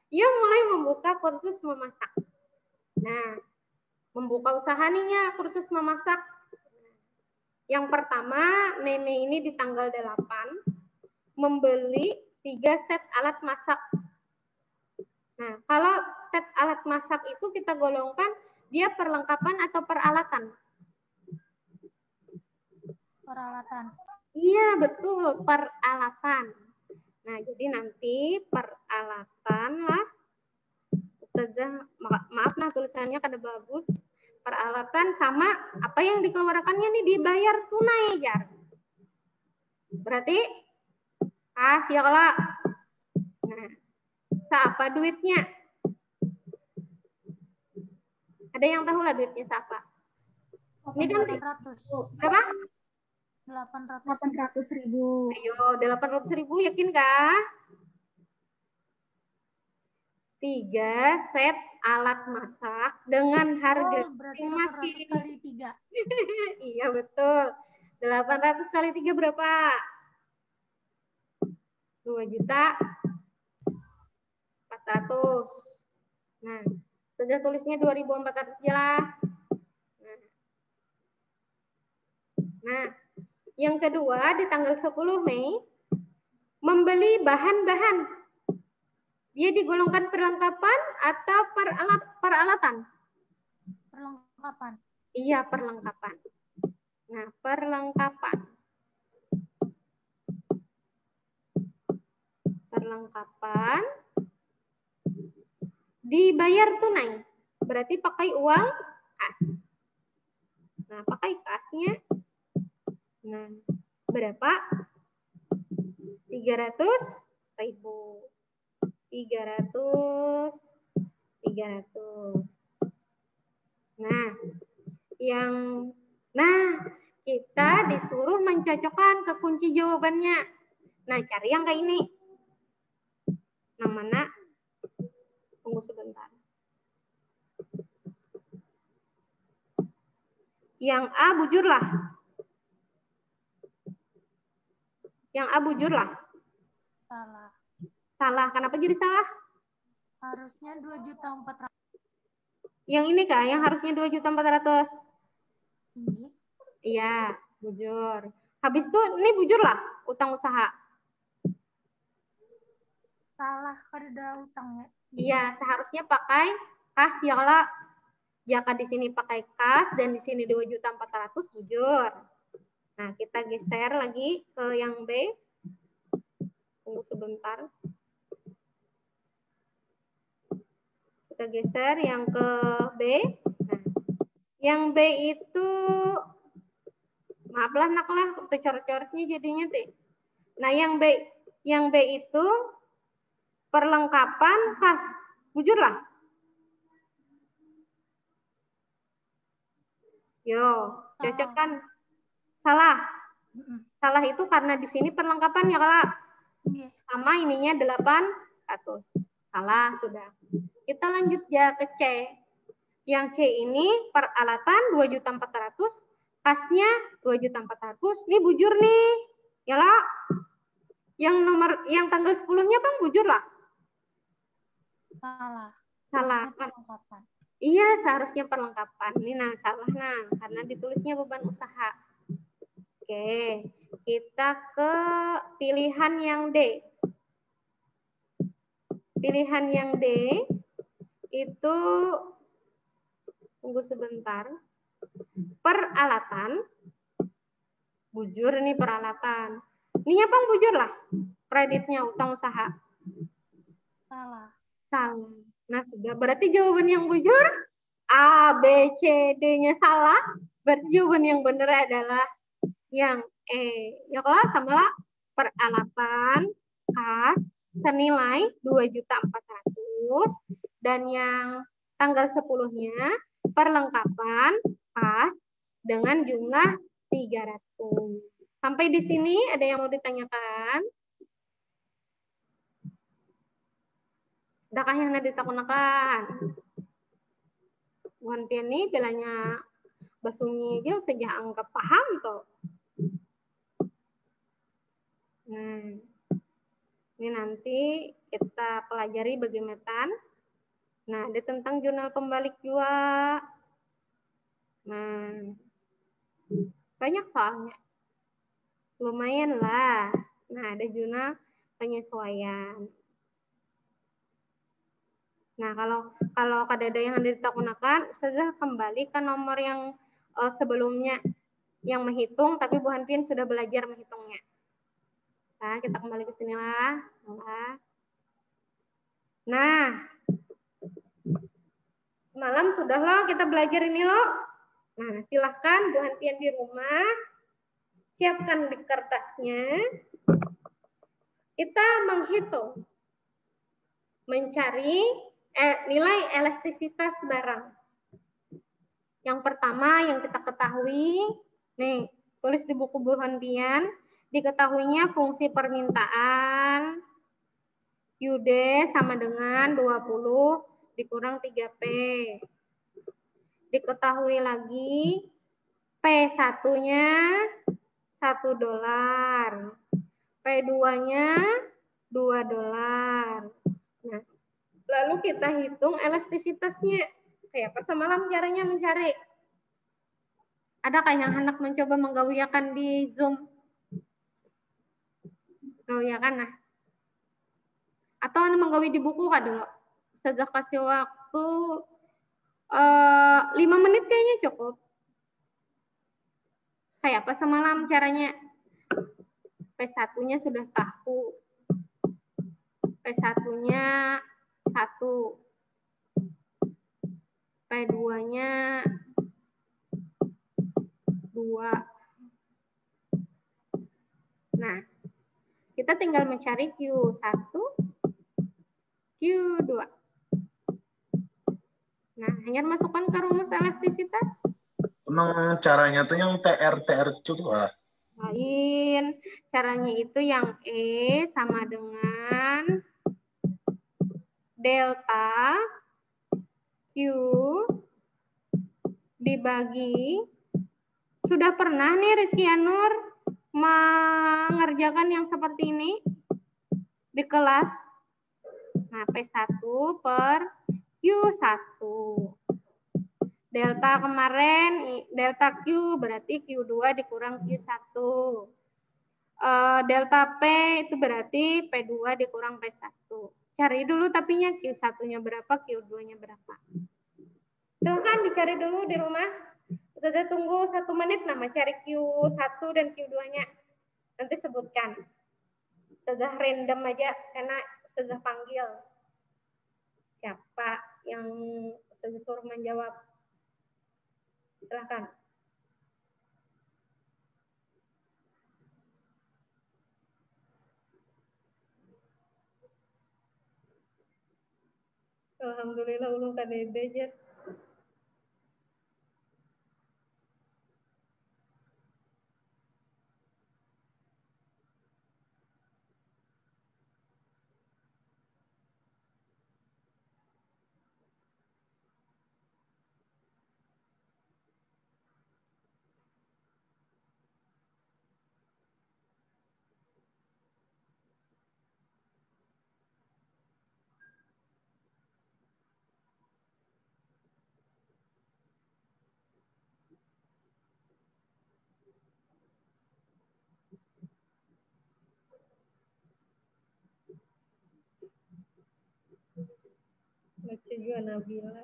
A: ia mulai membuka kursus memasak. Nah, membuka usaha nih kursus memasak. Yang pertama, Mei ini di tanggal 8, membeli 3 set alat masak. Nah, kalau set alat masak itu kita golongkan, dia perlengkapan atau peralatan?
I: Peralatan.
A: Iya, betul, peralatan. Nah, jadi nanti peralatan lah. Ustazah, maaf nah tulisannya kada bagus. Peralatan sama apa yang dikeluarkannya nih dibayar tunai ya. Berarti siapa? Nah, siapa duitnya? Ada yang tahu lah duitnya siapa? Ini kan berapa?
I: 800.000.
A: Ayo, 800.000 yakin kah? 3 set alat masak dengan harga
I: masing-masing. 800 kali 3.
A: Iya betul. 800 kali 3 berapa? 2.400.000. Nah, sudah tulisnya 2.400 aja lah. Nah, yang kedua di tanggal 10 Mei membeli bahan-bahan. Dia digolongkan perlengkapan atau peralatan?
I: Perlengkapan.
A: Iya, perlengkapan. Nah, perlengkapan. Perlengkapan dibayar tunai. Berarti pakai uang kas. Nah, pakai kasnya. Nah, berapa? 300.000. 300. Nah, kita disuruh mencocokkan ke kunci jawabannya. Nah, cari yang kayak ini. Yang mana? Tunggu sebentar. Yang A bujurlah. Yang A bujurlah.
I: Salah.
A: Salah. Kenapa jadi salah?
I: Harusnya 2.400.000.
A: Yang ini Kak, yang harusnya 2.400.000.
I: Ini.
A: Iya, bujur. Habis itu ini bujurlah utang usaha.
I: Salah, kan ada utangnya.
A: Iya, seharusnya pakai kas ya kalau jika di sini pakai kas dan di sini 2.400.000 bujur. Nah, kita geser lagi ke yang B. Tunggu sebentar. Kita geser yang ke B. Nah, yang B itu maaflah naklah coret-coretnya jadinya teh. Nah, yang B itu perlengkapan kas. Bujurlah. Yo, cocokkan. Salah. Salah itu karena di sini perlengkapan ya kalau sama ininya 800. Salah sudah. Kita lanjut ya ke C. Yang C ini peralatan 2.400.000, kasnya 2.400.000. Ini bujur nih. Ya lah. Yang tanggal 10-nya Bang bujur lah. Salah.
I: Perlengkapan.
A: Iya, seharusnya perlengkapan. Ini salah karena ditulisnya beban usaha. Oke, kita ke pilihan yang D. Pilihan yang D itu, tunggu sebentar, peralatan, bujur ini peralatan. Ini Bang bujur lah, kreditnya utang usaha.
I: Salah.
A: Nah, sudah berarti jawaban yang bujur A, B, C, D-nya salah. Berarti jawaban yang benar adalah yang E. Ya kalau sama peralatan kas senilai 2.400.000 dan yang tanggal 10-nya perlengkapan kas dengan jumlah 300. Sampai di sini ada yang mau ditanyakan? Adakah yang ditakunakan? Wan Piani bilanya basunyi dia sejak anggap paham toh. Nah, ini nanti kita pelajari bagaimana. Nah, ada tentang jurnal pembalik juga. Nah, banyak soalnya. Lumayan lah. Nah, ada jurnal penyesuaian. Nah, kalau kadada yang ditakunakan, Ustazah kembali ke nomor yang sebelumnya yang menghitung, tapi Bu Hanpin sudah belajar menghitungnya. Nah, kita kembali ke sini lah. Nah, semalam sudah loh kita belajar ini loh. Nah, silahkan Bu Hanpin di rumah siapkan di kertasnya. Kita menghitung, mencari nilai elastisitas barang. Yang pertama yang kita ketahui, nih, tulis di buku Bu Hanpian, diketahuinya fungsi permintaan QD sama dengan 20 dikurang 3P. Diketahui lagi P1-nya $1, P2-nya $2. Nah, lalu kita hitung elastisitasnya. Kayak apa semalam caranya mencari? Adakah yang hendak mencoba menggawiakan di Zoom? Gawiakan nah. Atau menggawi di buku kah dulu? Sejak kasih waktu 5 menit kayaknya cukup. Kayak apa semalam caranya? P1-nya sudah tahu. P1-nya 1. P2-nya 2. Nah, kita tinggal mencari Q1, Q2. Nah, hanya masukkan ke rumus elastisitas.
J: Emang caranya tuh yang TR coba.
A: Lain. Caranya itu yang E sama dengan delta Q dibagi. Sudah pernah nih Rizky Anur mengerjakan yang seperti ini di kelas? Nah, P1 per Q1. Delta kemarin, delta Q berarti Q2 dikurang Q1. Delta P itu berarti P2 dikurang P1. Cari dulu tapinya Q1-nya berapa, Q2-nya berapa. Silahkan dicari dulu di rumah. Sudah tunggu 1 menit nama cari Q1 dan Q2-nya. Nanti sebutkan. Sudah random aja karena sudah panggil. Siapa yang suruh menjawab? Silahkan. Alhamdulillah ulun kada belajar. Baca juga Nabila.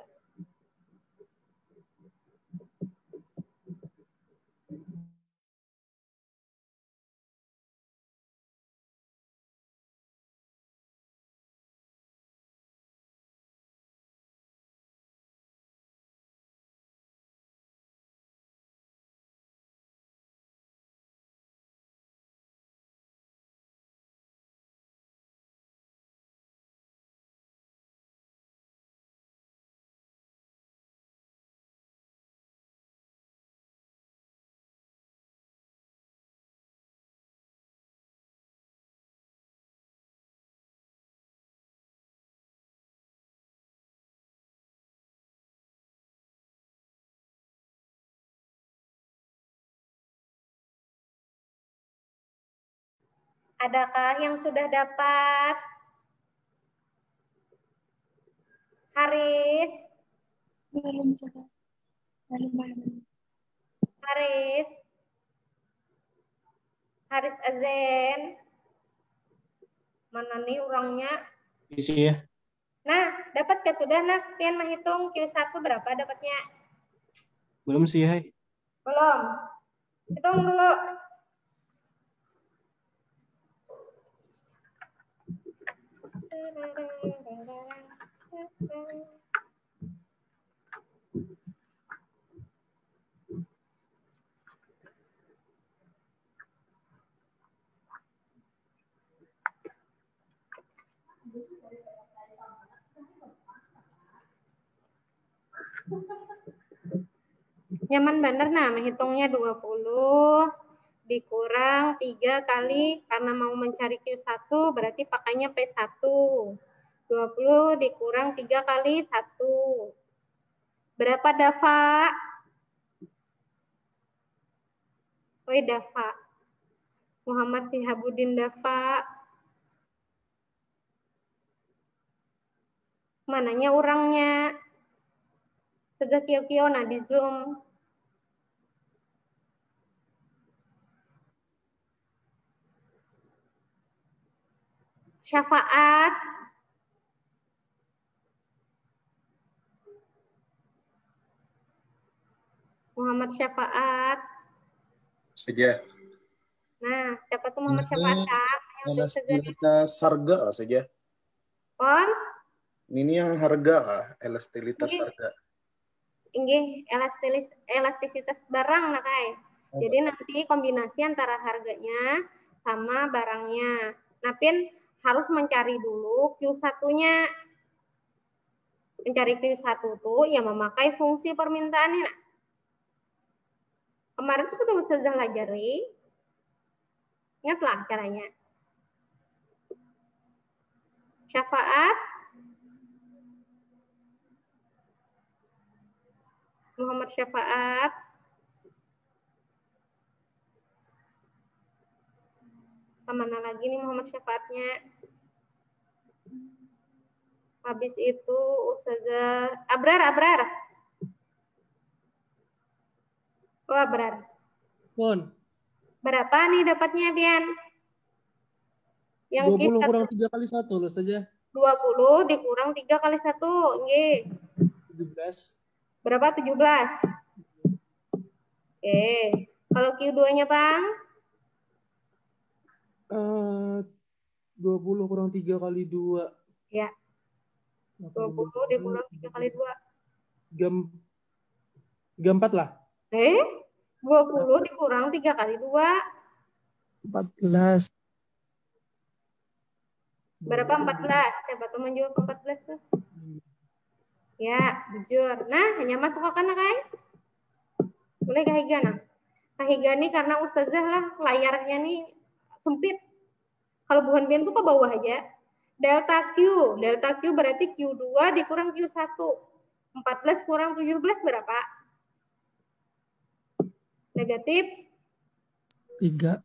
A: Adakah yang sudah dapat? Haris?
G: Belum sudah. Belum.
A: Haris? Haris Azen? Mana nih orangnya?
E: Isi ya.
A: Nah, dapat ke sudah nak? Pian menghitung Q1 berapa dapatnya?
E: Belum sih, hai.
A: Belum. Hitung dulu. Nyaman bener nah, menghitungnya 20 dikurang 3 kali, karena mau mencari Q1 berarti pakainya P1. 20 dikurang 3 kali 1. Berapa Dava? Woi Dava. Muhammad Sihabudin Dava. Mananya orangnya? Sudah kio-kio nah di Zoom. Syafaat. Muhammad Syafaat.
J: Saja.
A: Nah, siapa tuh Muhammad Syafaat?
J: Elastilitas harga saja.
A: On?
J: Ini yang harga, elastilitas harga.
A: Inggih elastisitas barang nah Kai. Jadi nanti kombinasi antara harganya sama barangnya. Nah, Pin harus mencari dulu Q1-nya. Mencari Q1 tuh yang memakai fungsi permintaannya. Nah, kemarin tuh udah saya pelajari. Ingatlah caranya. Syafaat Muhammad Syafaat. Kemana lagi nih Muhammad Syafaatnya? Habis itu Ustazah Abrar. Oh, Abrar.
K: Pon.
A: Berapa nih dapatnya, Bian? Yang
K: 20 kurang 3 kali 1 loh saja.
A: 20 dikurang 3 kali 1. Nggih.
K: 17.
A: Berapa? 17. Oke. Kalau Q2-nya, Bang?
K: 20 kurang 3 kali 2.
A: Ya. 20 dikurang 3 kali 2.
K: 34 lah.
A: 20 dikurang 3 kali 2.
B: 14.
A: Berapa 14? Coba teman jawab 14 tuh. Ya, jujur. Nah, hanya masuk ke kanan kan? Boleh kahiga nah. Kahiga nih karena ustazah lah layarnya nih sempit. Kalau bukan bian tuh ke bawah aja. Delta Q berarti Q2 dikurang Q1. 14 kurang 17 berapa? Negatif
B: 3.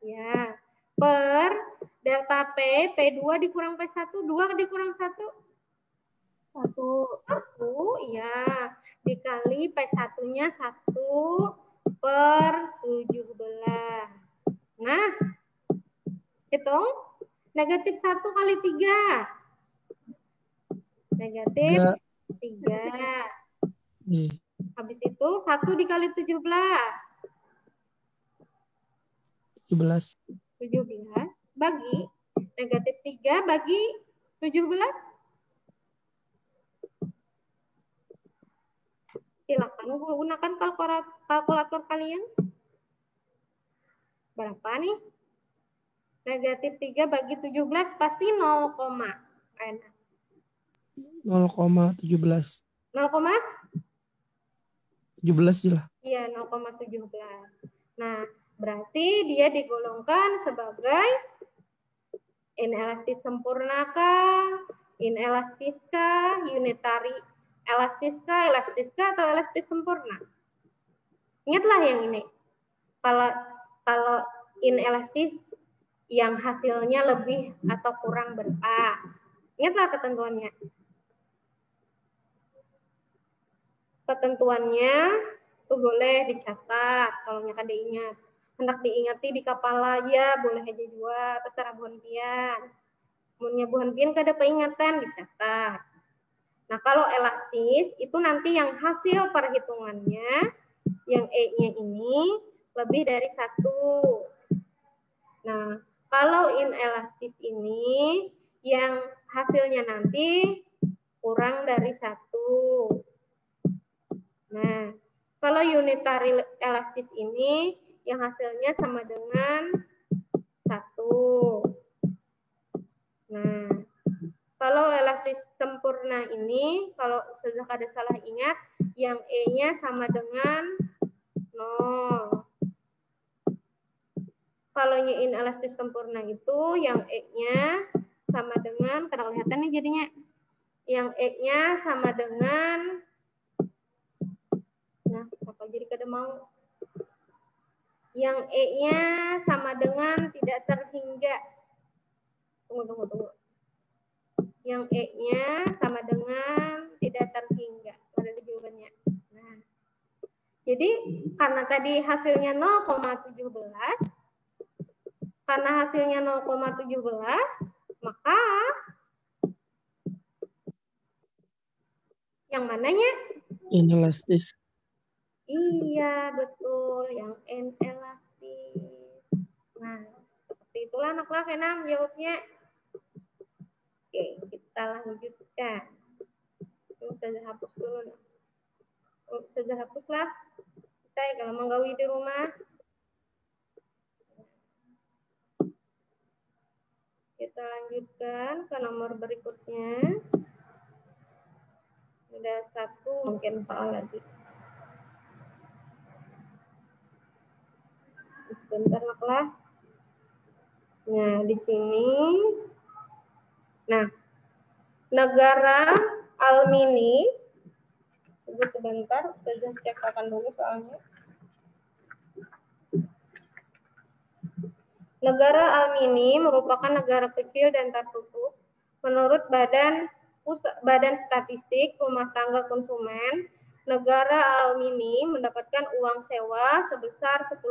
A: Ya. Per delta P2 dikurang P1, 2 dikurang 1. 1, ya. Dikali P1-nya 1 per 17. Nah, hitung. Negatif 1 kali 3. Negatif 3. Habis itu 1 dikali 17. 17 bagi negatif 3 bagi 17. Silakan gunakan kalkulator kalian. Berapa nih? Negatif 3 bagi 17 pasti 0,
B: 0,17. 17 lah.
A: Iya, 0,17. Nah, berarti dia digolongkan sebagai inelastis sempurna kah? Inelastis kah? Unitary elastis kah? Elastis kah? Atau elastis sempurna? Ingatlah yang ini. Kalau inelastis yang hasilnya lebih atau kurang berapa? Ingatlah ketentuannya. Ketentuannya tuh boleh dicatat kalau nyata diingat. Hendak diingati di kepala ya boleh aja juga, terserah buhan pian. Munnya buhan pian kada peingatan dicatat. Nah kalau elastis itu nanti yang hasil perhitungannya yang E-nya ini lebih dari 1. Nah kalau inelastis ini yang hasilnya nanti kurang dari 1. Nah, kalau unitary elastis ini yang hasilnya sama dengan 1. Nah, kalau elastis sempurna ini, kalau sudah ada salah ingat, yang E-nya sama dengan 0. Kalau inelastis sempurna itu, yang E-nya sama dengan, kada kelihatan nih jadinya, yang E-nya sama dengan, nah, apa jadi kada mau? Yang E-nya sama dengan tidak terhingga. Tunggu. Yang E-nya sama dengan tidak terhingga. Ada di jawabannya. Nah, jadi karena tadi hasilnya 0,17, karena hasilnya 0,17, maka yang mananya?
B: Inelastis.
A: Iya, betul. Yang inelastis. Nah, seperti itulah anak-anak enam jawabnya. Oke, kita lanjutkan. Ustazah hapus dulu. Ustazah hapuslah. Saya kalau menggawi di rumah. Kita lanjutkan ke nomor berikutnya. Ada satu mungkin soal lagi. Sebentar lah. Nah, di sini. Nah, negara Almini. Tunggu sebentar, saya cek akan dulu soalnya. Negara Almini merupakan negara kecil dan tertutup. Menurut Badan Statistik Rumah Tangga Konsumen, negara Almini mendapatkan uang sewa sebesar 10.000,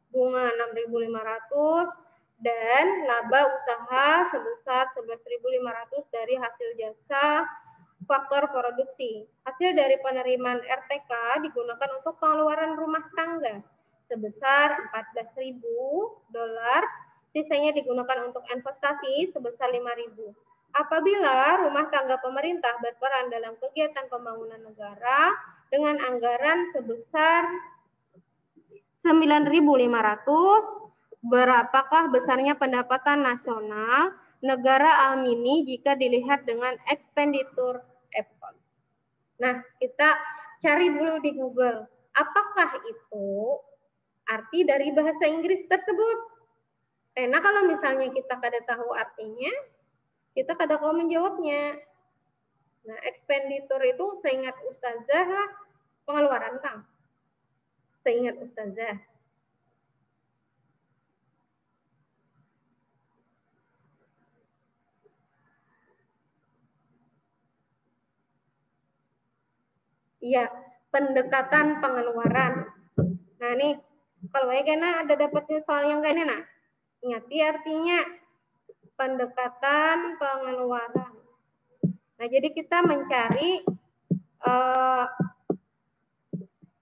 A: bunga 6.500, dan laba usaha sebesar 11.500 dari hasil jasa faktor produksi. Hasil dari penerimaan RTK digunakan untuk pengeluaran rumah tangga sebesar $14.000, sisanya digunakan untuk investasi sebesar 5.000. Apabila rumah tangga pemerintah berperan dalam kegiatan pembangunan negara dengan anggaran sebesar 9.500, berapakah besarnya pendapatan nasional negara Almini jika dilihat dengan ekspenditur Apple? Nah, kita cari dulu di Google. Apakah itu arti dari bahasa Inggris tersebut? Karena kalau misalnya kita kada tahu artinya, kita kada tahu menjawabnya. Nah, ekspenditur itu seingat Ustazah lah, pengeluaran Kang. Seingat Ustazah. Iya, pendekatan pengeluaran. Nah, nih, kalau kena ada dapatnya soal yang kayaknya, nah, ingati artinya pendekatan pengeluaran. Nah, jadi kita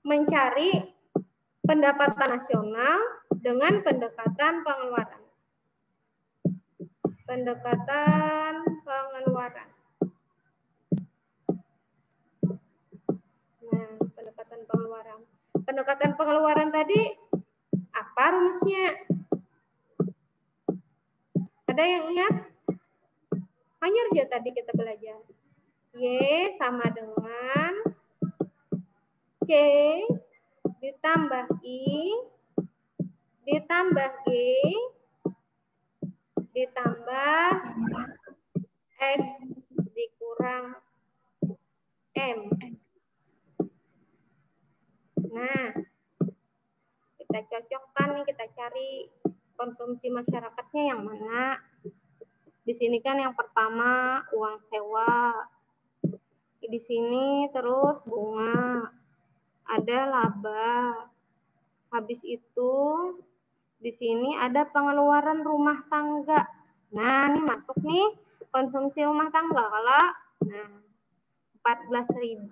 A: mencari pendapatan nasional dengan pendekatan pengeluaran. Pendekatan pengeluaran. Nah, pendekatan pengeluaran. Pendekatan pengeluaran tadi apa rumusnya? Ada yang ingat? Hanya aja tadi kita belajar. Y sama dengan C ditambah I ditambah G ditambah X dikurang M. Nah, kita cocokkan nih, kita cari konsumsi masyarakatnya yang mana. Di sini kan yang pertama uang sewa. Di sini terus bunga. Ada laba. Habis itu di sini ada pengeluaran rumah tangga. Nah, ini masuk nih konsumsi rumah tangga kalau nah 14.000.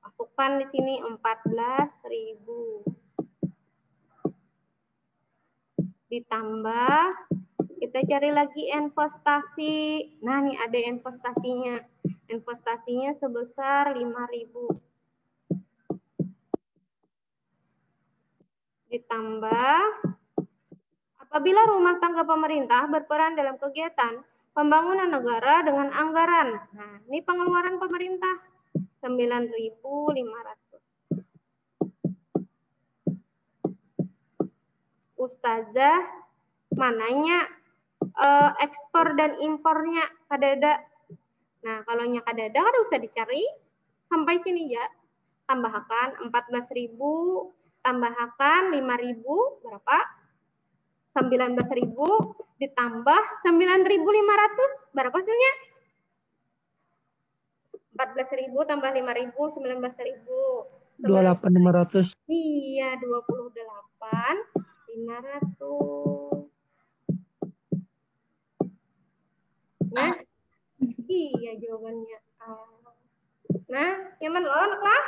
A: Masukkan di sini 14.000. Ditambah kita cari lagi investasi. Nah, nih ada investasinya. Investasinya sebesar 5.000. Ditambah apabila rumah tangga pemerintah berperan dalam kegiatan pembangunan negara dengan anggaran. Nah, ini pengeluaran pemerintah 9.500. Ustazah, mananya ekspor dan impornya kadada. Nah, kalau nya kadada kan usah dicari. Sampai sini ya. Tambahkan 14.000, tambahkan 5.000, berapa? 19.000 ditambah 9.500, berapa hasilnya? 14.000 tambah 5.000, 19.000.
B: 28.500.
A: Iya, 28.500. Nah, iya jawabannya A. Nah, yang mana anak lah?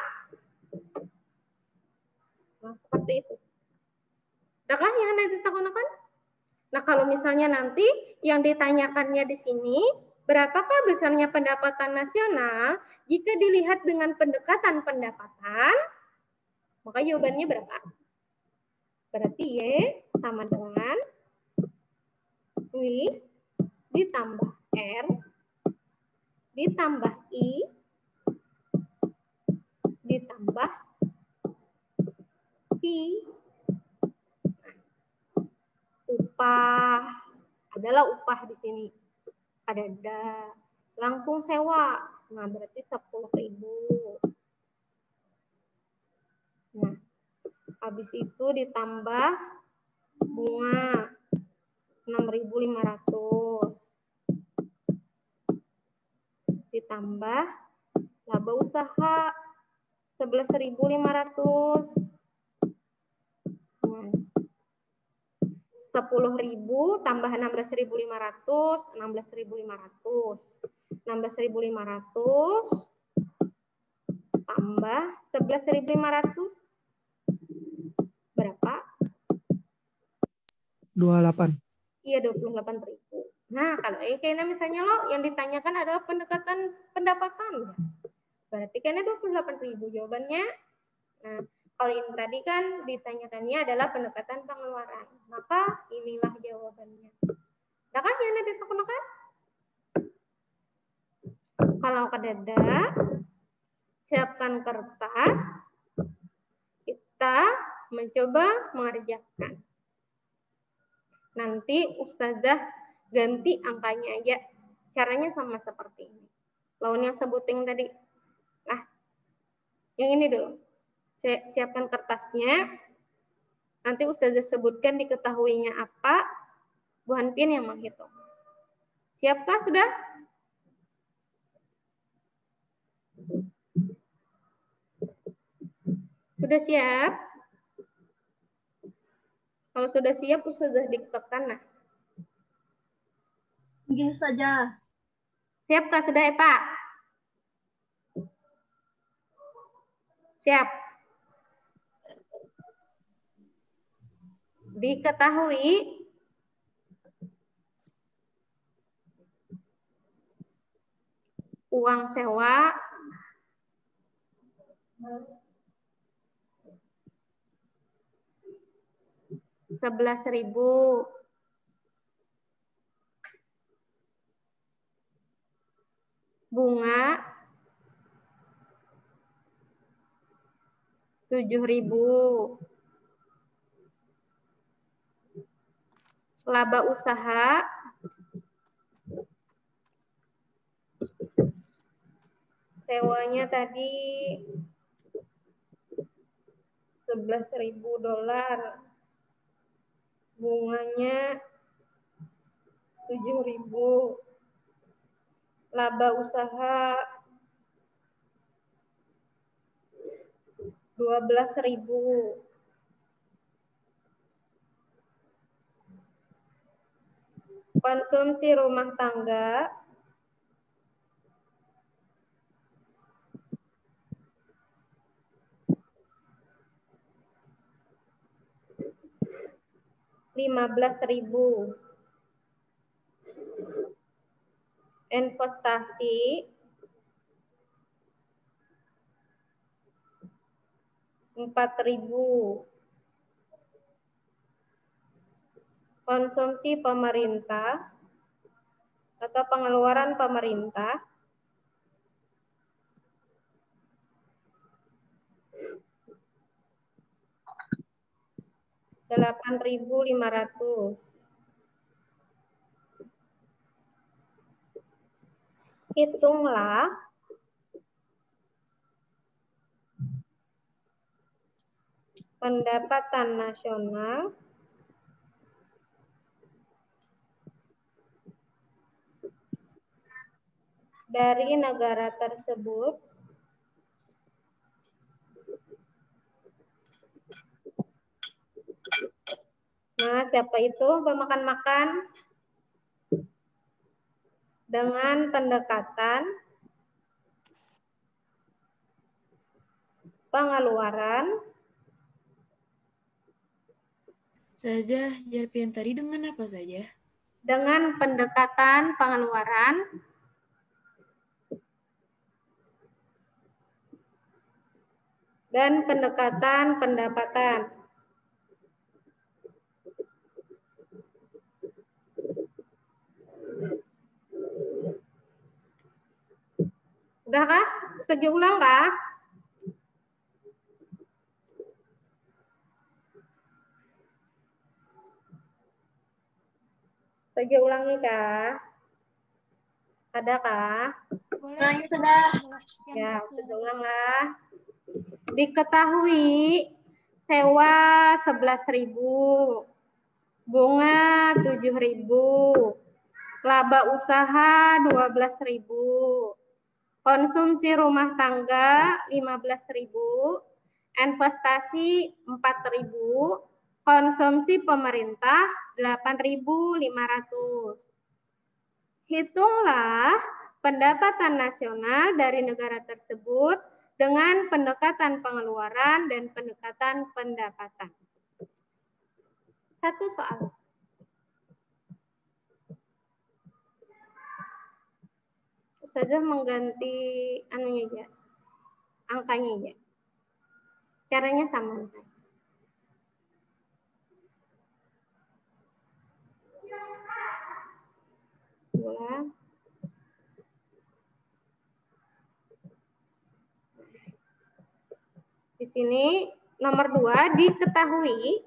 A: Nah, seperti itu. Adakah yang nanti ditakunakan? Nah, kalau misalnya nanti yang ditanyakannya di sini Berapakah besarnya pendapatan nasional jika dilihat dengan pendekatan pendapatan? Maka jawabannya berapa? Berarti Y sama dengan W ditambah R ditambah I ditambah P. Upah adalah upah di sini. Ada langsung sewa. Nah, berarti 10.000. Nah, habis itu ditambah bunga 6.500. Ditambah laba usaha 11.500. Nah, 10.000 tambah 16.500, 16.500. 16.500 tambah 11.500 berapa?
B: 28.
A: Iya, 28.000. Nah, kalau kayaknya misalnya lo yang ditanyakan adalah pendekatan pendapatan. Berarti kayaknya 28.000 jawabannya. Nah, kalau ini tadi kan ditanyakannya adalah pendekatan pengeluaran. Maka inilah jawabannya. Nah kan yang ada kan? Kalau kedada, siapkan kertas. Kita mencoba mengerjakan. Nanti Ustazah ganti angkanya aja. Caranya sama seperti ini. Lawan yang sebutin tadi. Nah, yang ini dulu. Saya siapkan kertasnya. Nanti Ustazah sebutkan diketahuinya apa. Bu Hanpin yang menghitung. Siapkah sudah? Sudah siap? Kalau sudah siap, Ustazah diktekan. Nah.
L: Iya saja.
A: Siapkah sudah, Pak? Siap. Diketahui uang sewa 11.000. Bunga 7.000. Laba usaha sewanya tadi $11.000. Bunganya 7.000. Laba usaha 12.000. Konsumsi rumah tangga 15.000. Investasi 4.000. Konsumsi pemerintah atau pengeluaran pemerintah 8.500. Hitunglah pendapatan nasional dari negara tersebut Nah, siapa itu pemakan-makan dengan pendekatan pengeluaran
M: saja. Jarpian tadi dengan apa saja?
A: Dengan pendekatan pengeluaran dan pendekatan pendapatan. Udah kah? Bisa ulang kah? Saya ulangi kah? Adakah?
G: Boleh. Sudah.
A: Ya, sudah ulang lah. Diketahui sewa 11.000, bunga 7.000, laba usaha 12.000, konsumsi rumah tangga 15.000, investasi 4.000, konsumsi pemerintah 8.500. Hitunglah pendapatan nasional dari negara tersebut dengan pendekatan pengeluaran dan pendekatan pendapatan. Satu soal. Saja mengganti anunya aja, angkanya aja. Caranya sama. Dua. Di sini nomor 2 diketahui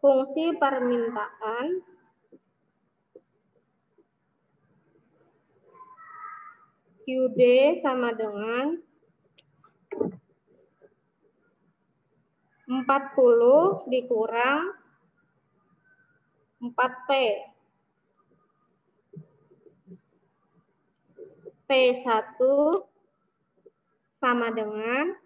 A: fungsi permintaan QD sama dengan 40 dikurang 4P. P1 sama dengan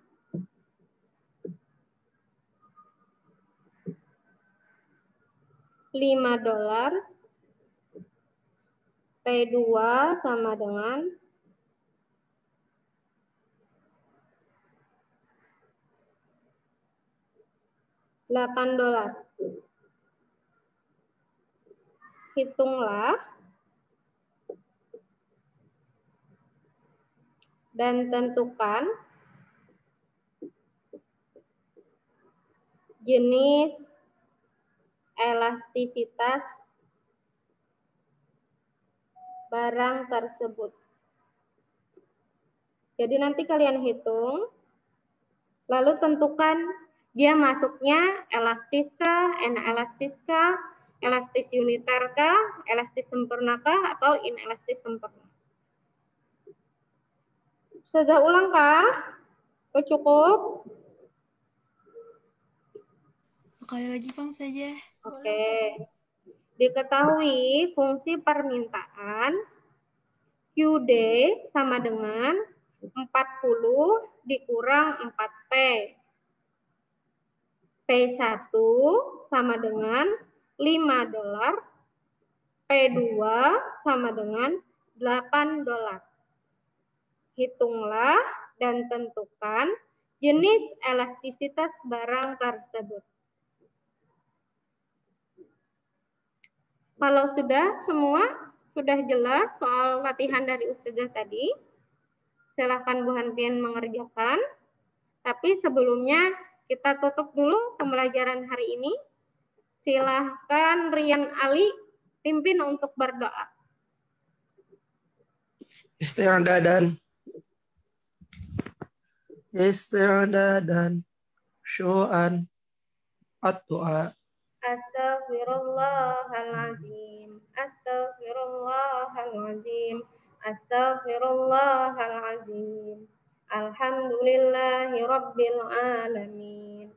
A: 5 dolar. P2 sama dengan 8 dolar. Hitunglah dan tentukan jenis elastisitas barang tersebut. Jadi nanti kalian hitung, lalu tentukan dia masuknya elastis kah, elastis kah, elastis uniter kah, elastis sempurna kah, atau inelastis sempurna. Sudah ulang kah? Cukup?
L: Sekali lagi Bang saja.
A: Oke. Diketahui fungsi permintaan QD sama dengan 40 dikurang 4P. P1 sama dengan 5 dolar. P2 sama dengan 8 dolar. Hitunglah dan tentukan jenis elastisitas barang tersebut. Kalau sudah semua, sudah jelas soal latihan dari Ustazah tadi, silakan Bu Hantian mengerjakan. Tapi sebelumnya kita tutup dulu pembelajaran hari ini. Silahkan Rian Ali pimpin untuk berdoa.
B: Isti'adadan. Isti'adadan. Syu'an. At-du'a.
A: Astaghfirullahaladzim. Astaghfirullahaladzim. Astaghfirullahaladzim. Alhamdulillahi Rabbil Alamin.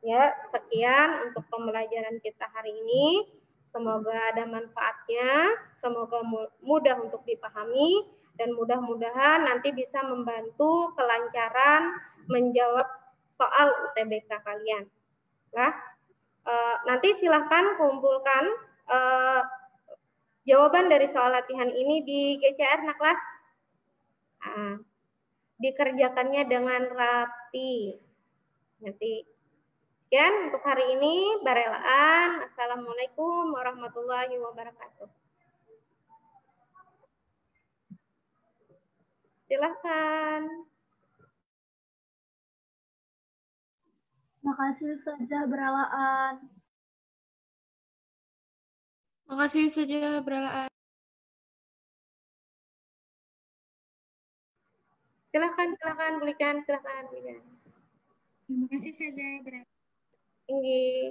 A: Ya, sekian untuk pembelajaran kita hari ini. Semoga ada manfaatnya, semoga mudah untuk dipahami, dan mudah-mudahan nanti bisa membantu kelancaran menjawab soal UTBK kalian. Nah, nanti silahkan kumpulkan jawaban dari soal latihan ini di GCR Naklas. Nah, dikerjakannya dengan rapi. Nanti sekian untuk hari ini. Barelaan. Assalamualaikum warahmatullahi wabarakatuh. Silahkan.
I: Makasih saja beralaan.
F: Makasih saja beralaan.
A: Silahkan, belikan, silahkan, belikan.
L: Terima kasih saja.
A: Tinggi.